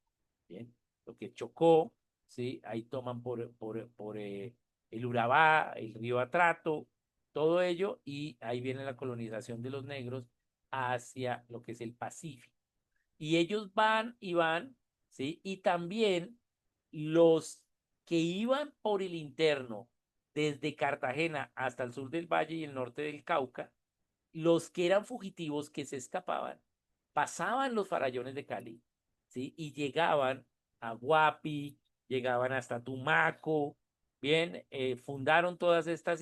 ¿bien? Lo que Chocó, ¿sí? Ahí toman por el Urabá, el río Atrato, todo ello y ahí viene la colonización de los negros hacia lo que es el Pacífico. Y ellos van y van, ¿sí? Y también los que iban por el interno, desde Cartagena hasta el sur del Valle y el norte del Cauca, los que eran fugitivos que se escapaban, pasaban los farallones de Cali, ¿sí? Y llegaban a Guapi, llegaban hasta Tumaco, bien, fundaron todas estas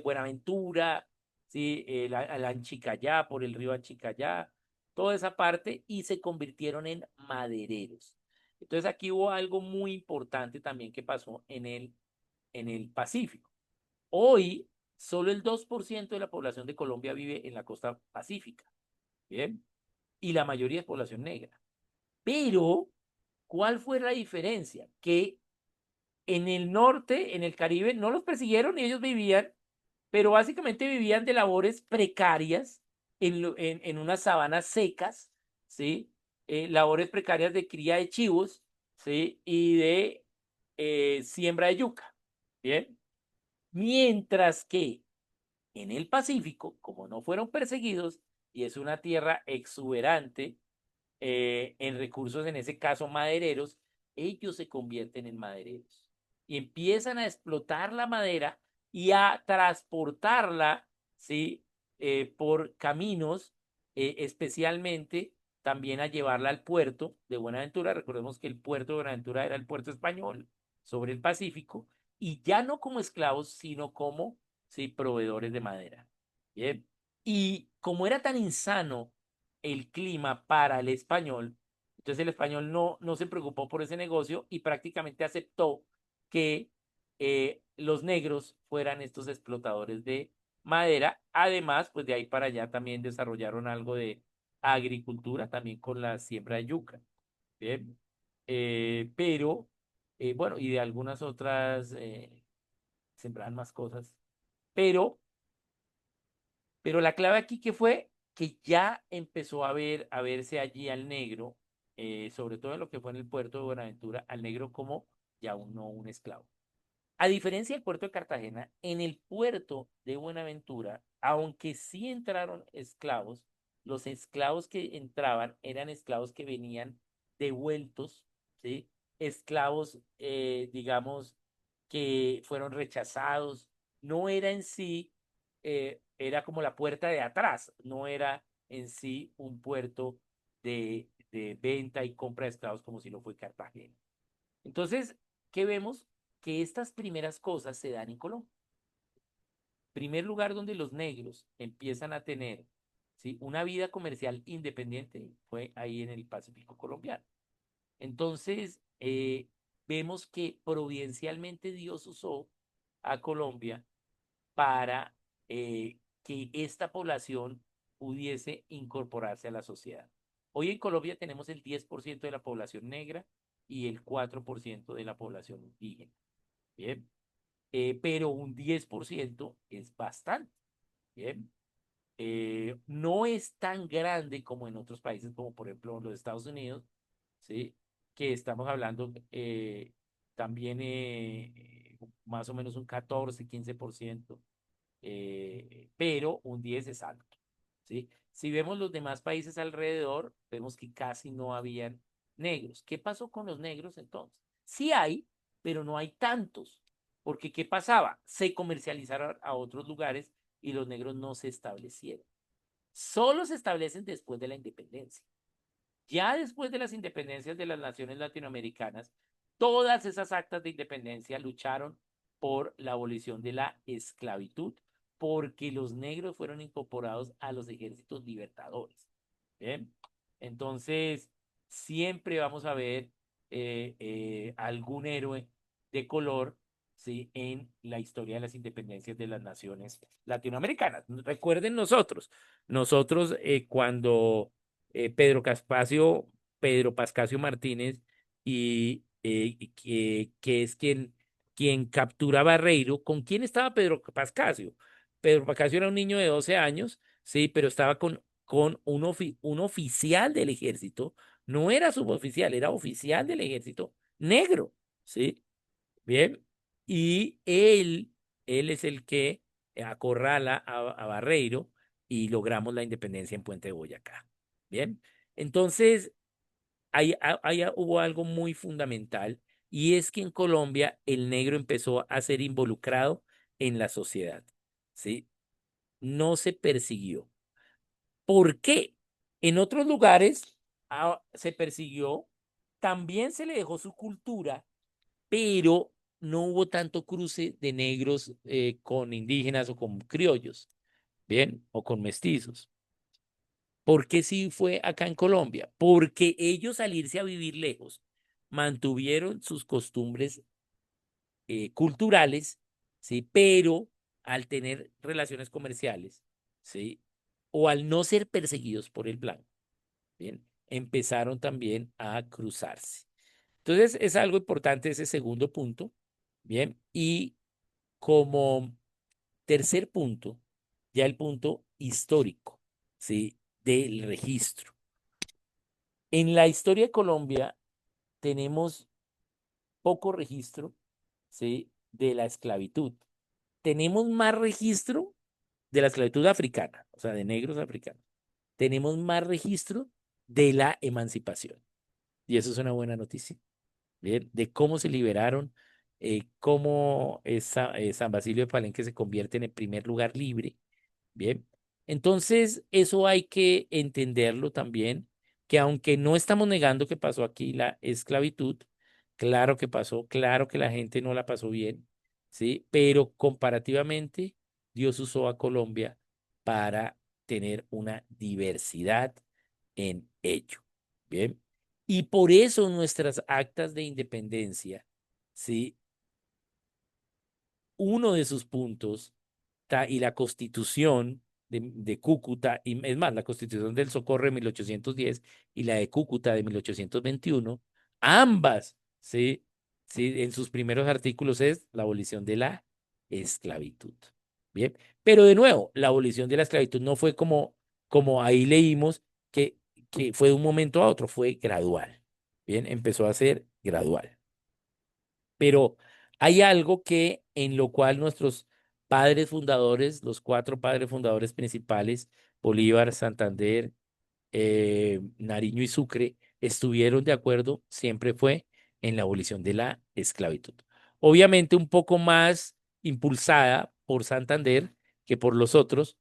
Buenaventura, ¿sí? El Anchicayá, por el río Anchicayá, toda esa parte, y se convirtieron en madereros. Entonces aquí hubo algo muy importante también que pasó en el Pacífico. Hoy, solo el 2% de la población de Colombia vive en la costa pacífica, ¿bien? Y la mayoría es población negra. Pero, ¿cuál fue la diferencia? Que en el norte, en el Caribe, no los persiguieron y ellos vivían, pero básicamente vivían de labores precarias en unas sabanas secas, ¿sí? Labores precarias de cría de chivos, ¿sí? Y de siembra de yuca, ¿bien? Mientras que en el Pacífico, como no fueron perseguidos, y es una tierra exuberante en recursos, en ese caso madereros, ellos se convierten en madereros y empiezan a explotar la madera y a transportarla, ¿sí? Por caminos, especialmente también a llevarla al puerto de Buenaventura. Recordemos que el puerto de Buenaventura era el puerto español sobre el Pacífico, y ya no como esclavos, sino como, ¿sí? Proveedores de madera. Bien. Y como era tan insano el clima para el español, entonces el español no se preocupó por ese negocio y prácticamente aceptó que los negros fueran estos explotadores de madera. Además, pues de ahí para allá también desarrollaron algo de agricultura, también con la siembra de yuca. Bien. Pero, bueno, y de algunas otras, sembraban más cosas. Pero la clave aquí que fue que ya empezó a verse allí al negro, sobre todo en lo que fue en el puerto de Buenaventura, al negro como ya no un esclavo. A diferencia del puerto de Cartagena, en el puerto de Buenaventura, aunque sí entraron esclavos, los esclavos que entraban eran esclavos que venían devueltos, ¿sí? Esclavos, digamos, que fueron rechazados. No era en sí, era como la puerta de atrás, no era en sí un puerto de venta y compra de esclavos como si lo fue Cartagena. Entonces, ¿qué vemos? Que estas primeras cosas se dan en Colombia. Primer lugar donde los negros empiezan a tener, ¿sí? Una vida comercial independiente fue ahí en el Pacífico colombiano. Entonces, vemos que providencialmente Dios usó a Colombia para que esta población pudiese incorporarse a la sociedad. Hoy en Colombia tenemos el 10% de la población negra y el 4% de la población indígena. Bien, pero un 10% es bastante. Bien, no es tan grande como en otros países, como por ejemplo los Estados Unidos, ¿sí? Que estamos hablando también más o menos un 14, 15%, pero un 10 es alto, ¿sí? Si vemos los demás países alrededor, vemos que casi no habían negros. ¿Qué pasó con los negros entonces? Sí hay, pero no hay tantos, porque ¿qué pasaba? Se comercializaron a otros lugares y los negros no se establecieron. Solo se establecen después de la independencia. Ya después de las independencias de las naciones latinoamericanas, todas esas actas de independencia lucharon por la abolición de la esclavitud, porque los negros fueron incorporados a los ejércitos libertadores. ¿Bien? Entonces, siempre vamos a ver algún héroe de color, ¿sí? En la historia de las independencias de las naciones latinoamericanas. Recuerden nosotros cuando Pedro Pascasio Martínez y que es quien captura a Barreiro. ¿Con quién estaba Pedro Pascasio? Pedro Pascasio era un niño de 12 años, sí, pero estaba con un oficial del ejército, no era suboficial, era oficial del ejército negro, ¿sí? Bien, y él es el que acorrala a Barreiro y logramos la independencia en Puente de Boyacá. Bien, entonces ahí hubo algo muy fundamental y es que en Colombia el negro empezó a ser involucrado en la sociedad, ¿sí? No se persiguió. ¿Por qué? En otros lugares se persiguió, también se le dejó su cultura, pero no hubo tanto cruce de negros con indígenas o con criollos, ¿bien? O con mestizos. ¿Por qué sí fue acá en Colombia? Porque ellos al irse a vivir lejos mantuvieron sus costumbres culturales, ¿sí? Pero al tener relaciones comerciales, ¿sí? O al no ser perseguidos por el blanco, ¿bien? Empezaron también a cruzarse. Entonces es algo importante ese segundo punto, ¿bien? Y como tercer punto, ya el punto histórico, ¿sí? Del registro. En la historia de Colombia tenemos poco registro, ¿sí? De la esclavitud. Tenemos más registro de la esclavitud africana, o sea, de negros africanos. Tenemos más registro de la emancipación. Y eso es una buena noticia, ¿bien? De cómo se liberaron, cómo San Basilio de Palenque se convierte en el primer lugar libre. Bien, entonces eso hay que entenderlo también, que aunque no estamos negando que pasó aquí la esclavitud, claro que pasó, claro que la gente no la pasó bien, ¿sí? Pero comparativamente, Dios usó a Colombia para tener una diversidad en ello, ¿bien? Y por eso nuestras actas de independencia, ¿sí? Uno de sus puntos y la constitución de Cúcuta, y es más, la constitución del Socorro de 1810 y la de Cúcuta de 1821, ambas, ¿sí? Sí, en sus primeros artículos es la abolición de la esclavitud. Bien, pero de nuevo, la abolición de la esclavitud no fue como ahí leímos que fue de un momento a otro, fue gradual. Bien, empezó a ser gradual. Pero hay algo que en lo cual nuestros padres fundadores, los cuatro padres fundadores principales, Bolívar, Santander, Nariño y Sucre, estuvieron de acuerdo, siempre fue en la abolición de la esclavitud. Obviamente un poco más impulsada por Santander que por los otros,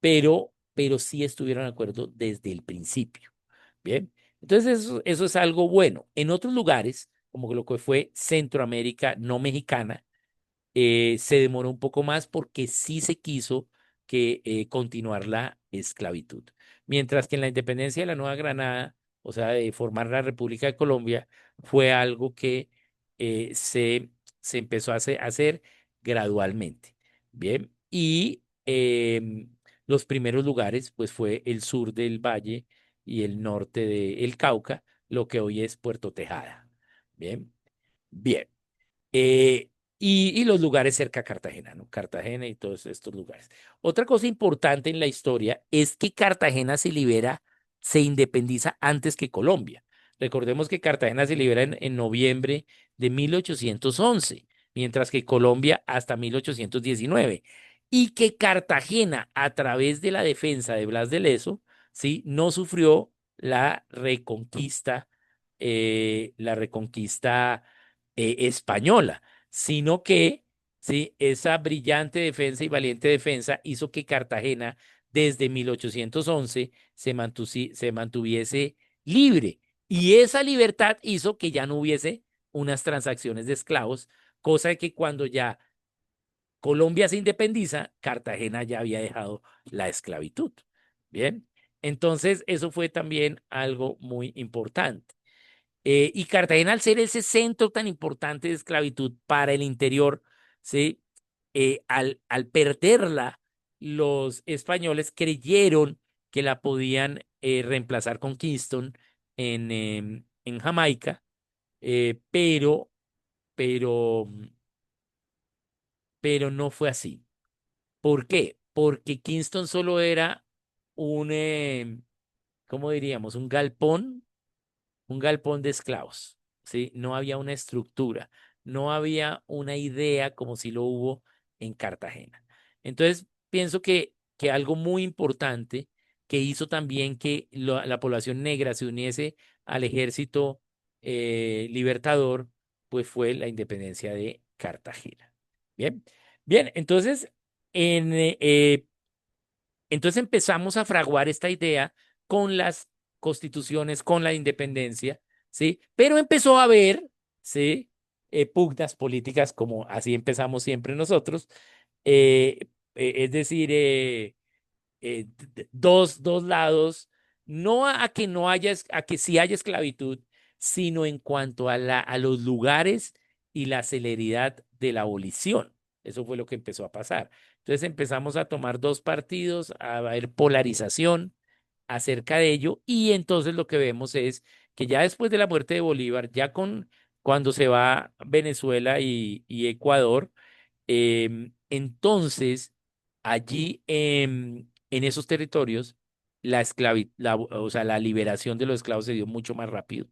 pero sí estuvieron de acuerdo desde el principio. Bien, entonces eso es algo bueno. En otros lugares, como lo que fue Centroamérica no mexicana, se demoró un poco más porque sí se quiso continuar la esclavitud. Mientras que en la independencia de la Nueva Granada, o sea, de formar la República de Colombia, fue algo que se empezó a hacer gradualmente. Bien, y los primeros lugares, pues fue el sur del valle y el norte del Cauca, lo que hoy es Puerto Tejada. Bien, bien. Eh, y los lugares cerca a Cartagena, ¿no? Cartagena y todos estos lugares. Otra cosa importante en la historia es que Cartagena se libera, se independiza antes que Colombia. Recordemos que Cartagena se libera en noviembre de 1811, mientras que Colombia hasta 1819. Y que Cartagena, a través de la defensa de Blas de Lezo, ¿sí? No sufrió la reconquista española, sino que ¿sí? Esa brillante defensa y valiente defensa hizo que Cartagena desde 1811 se mantuviese libre y esa libertad hizo que ya no hubiese unas transacciones de esclavos, cosa de que cuando ya Colombia se independiza, Cartagena ya había dejado la esclavitud. Bien, entonces eso fue también algo muy importante. Y Cartagena, al ser ese centro tan importante de esclavitud para el interior, ¿sí? Al perderla, los españoles creyeron que la podían reemplazar con Kingston en Jamaica, pero, pero, pero no fue así. ¿Por qué? Porque Kingston solo era un, ¿cómo diríamos? Un galpón de esclavos, ¿sí? No había una estructura, no había una idea como si lo hubo en Cartagena. Entonces, pienso que algo muy importante que hizo también que la población negra se uniese al ejército libertador, pues fue la independencia de Cartagena. Bien, bien, entonces, en, entonces empezamos a fraguar esta idea con las constituciones, con la independencia, ¿sí? Pero empezó a haber, ¿sí? Pugnas políticas, como así empezamos siempre nosotros, eh, es decir, dos lados, no a que no haya, a que sí haya esclavitud, sino en cuanto a, a los lugares y la celeridad de la abolición. Eso fue lo que empezó a pasar. Entonces empezamos a tomar dos partidos, a haber polarización acerca de ello, y entonces lo que vemos es que ya después de la muerte de Bolívar, ya cuando se va Venezuela y Ecuador, entonces, allí en esos territorios, o sea, la liberación de los esclavos se dio mucho más rápido,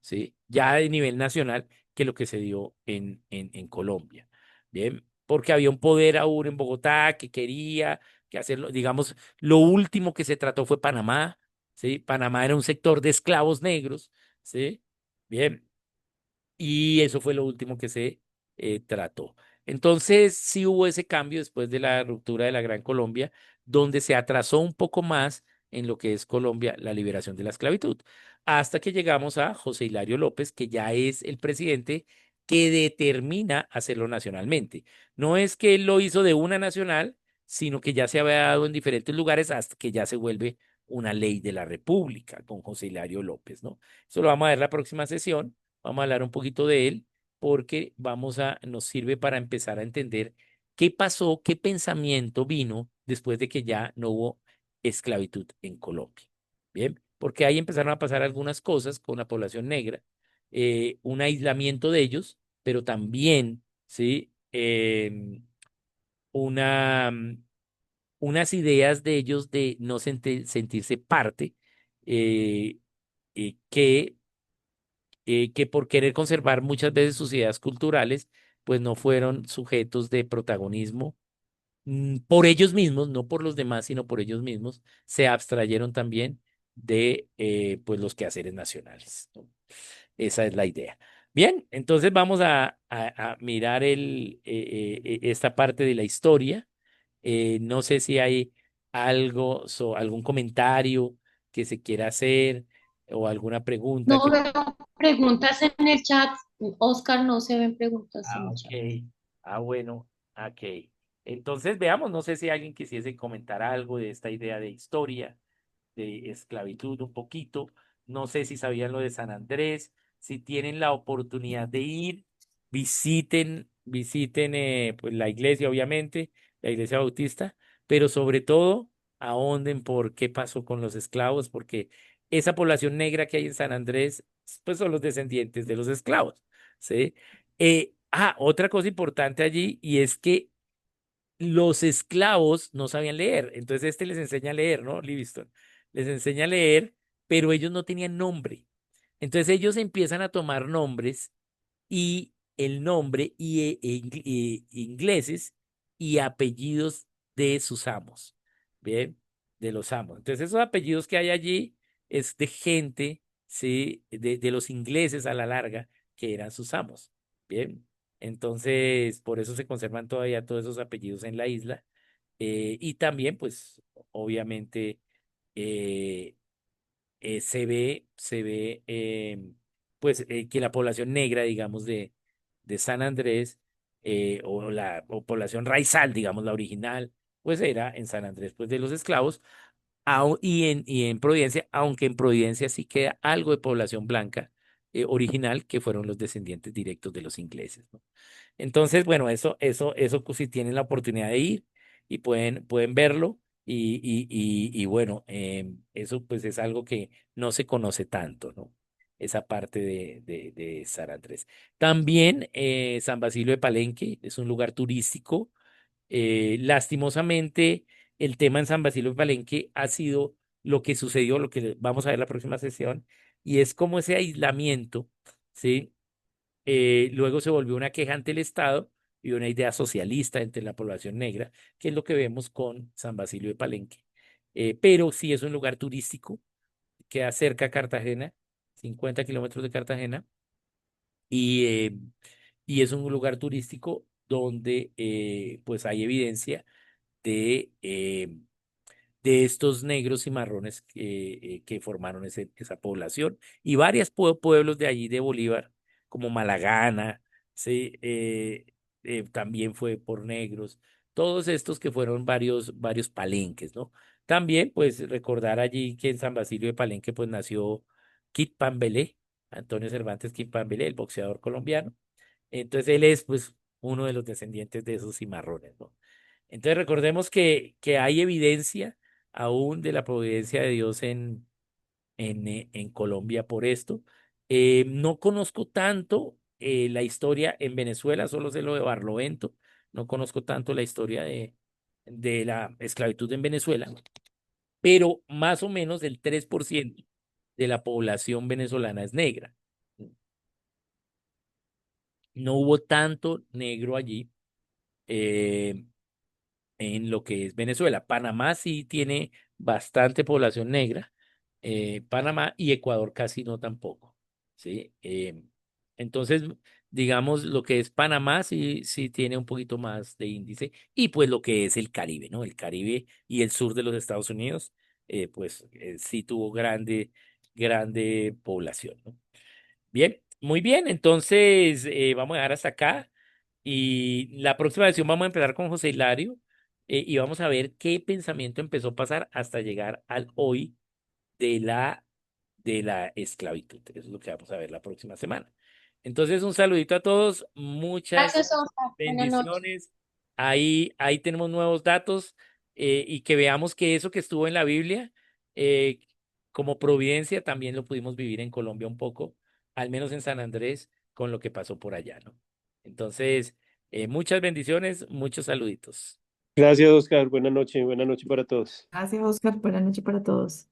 ¿sí? Ya a nivel nacional que lo que se dio en Colombia, ¿bien? Porque había un poder aún en Bogotá que quería que hacerlo, digamos, lo último que se trató fue Panamá, ¿sí? Panamá era un sector de esclavos negros, ¿sí? Bien, y eso fue lo último que se trató. Entonces, sí hubo ese cambio después de la ruptura de la Gran Colombia, donde se atrasó un poco más en lo que es Colombia la liberación de la esclavitud, hasta que llegamos a José Hilario López, que ya es el presidente que determina hacerlo nacionalmente. No es que él lo hizo de una nacional, sino que ya se había dado en diferentes lugares hasta que ya se vuelve una ley de la República con José Hilario López, ¿no? Eso lo vamos a ver la próxima sesión. Vamos a hablar un poquito de él porque nos sirve para empezar a entender qué pasó, qué pensamiento vino después de que ya no hubo esclavitud en Colombia. Bien, porque ahí empezaron a pasar algunas cosas con la población negra, un aislamiento de ellos, pero también, ¿sí? Una, unas ideas de ellos de no sentirse parte, eh, que por querer conservar muchas veces sus ideas culturales, pues no fueron sujetos de protagonismo por ellos mismos, no por los demás, sino por ellos mismos, se abstrayeron también de pues los quehaceres nacionales, ¿no? Esa es la idea. Bien, entonces vamos a mirar esta parte de la historia. No sé si hay algo, algún comentario que se quiera hacer o alguna pregunta No que... veo preguntas en el chat. Oscar, no se ven preguntas en Ah, el ok. chat. Ah, bueno, ok. Entonces, veamos, no sé si alguien quisiese comentar algo de esta idea de historia, de esclavitud un poquito. No sé si sabían lo de San Andrés. Si tienen la oportunidad de ir, visiten pues, la iglesia, obviamente, la iglesia bautista, pero sobre todo ahonden por qué pasó con los esclavos, porque esa población negra que hay en San Andrés, pues son los descendientes de los esclavos, ¿sí? Otra cosa importante allí, y es que los esclavos no sabían leer, entonces este les enseña a leer, ¿no? Livingston les enseña a leer, pero ellos no tenían nombre. Entonces ellos empiezan a tomar nombres y el nombre ingleses y apellidos de sus amos, ¿bien? De los amos. Entonces esos apellidos que hay allí es de gente, ¿sí? De los ingleses a la larga que eran sus amos, ¿bien? Entonces, por eso se conservan todavía todos esos apellidos en la isla. Y también, pues, obviamente, eh, se ve pues, que la población negra, digamos, de San Andrés, o población raizal, digamos, la original, pues era en San Andrés, pues, de los esclavos, y en Providencia, aunque en Providencia sí queda algo de población blanca original, que fueron los descendientes directos de los ingleses, ¿no? Entonces, bueno, eso, pues, si tienen la oportunidad de ir y pueden verlo. Y bueno, eso pues es algo que no se conoce tanto, ¿no? esa parte de San Andrés. También San Basilio de Palenque es un lugar turístico. Lastimosamente, el tema en San Basilio de Palenque ha sido lo que sucedió, lo que vamos a ver la próxima sesión, y es como ese aislamiento, ¿sí? Luego se volvió una queja ante el Estado y una idea socialista entre la población negra, que es lo que vemos con San Basilio de Palenque. Pero sí es un lugar turístico, queda cerca a Cartagena, 50 kilómetros de Cartagena, y, eh, y es un lugar turístico donde pues hay evidencia de estos negros y marrones que formaron esa población y varios pueblos de allí de Bolívar, como Malagana, ¿sí? También fue por negros, todos estos que fueron varios palenques, ¿no? También, pues, recordar allí que en San Basilio de Palenque, pues, nació Kit Pambelé, Antonio Cervantes Kit Pambelé, el boxeador colombiano. Entonces, él es, pues, uno de los descendientes de esos cimarrones, ¿no? Entonces recordemos que hay evidencia aún de la providencia de Dios en Colombia por esto. No conozco tanto la historia en Venezuela, solo sé lo de Barlovento. No conozco tanto la historia de la esclavitud en Venezuela, pero más o menos el 3% de la población venezolana es negra. No hubo tanto negro allí. eh, en lo que es Venezuela. Panamá sí tiene bastante población negra, Panamá y Ecuador casi no tampoco, ¿sí? Entonces, digamos, lo que es Panamá sí tiene un poquito más de índice y pues lo que es el Caribe, ¿no? El Caribe y el sur de los Estados Unidos, pues sí tuvo grande población, ¿no? Bien, muy bien. Entonces, vamos a dejar hasta acá. Y la próxima sesión vamos a empezar con José Hilario y vamos a ver qué pensamiento empezó a pasar hasta llegar al hoy de la esclavitud. Eso es lo que vamos a ver la próxima semana. Entonces, un saludito a todos, muchas Gracias, Oscar. Buenas noches. bendiciones. Ahí tenemos nuevos datos y que veamos que eso que estuvo en la Biblia, eh, como providencia, también lo pudimos vivir en Colombia un poco, al menos en San Andrés, con lo que pasó por allá, ¿no? Entonces, muchas bendiciones, muchos saluditos. Gracias, Oscar. Buenas noches para todos. Gracias, Oscar. Buenas noches para todos.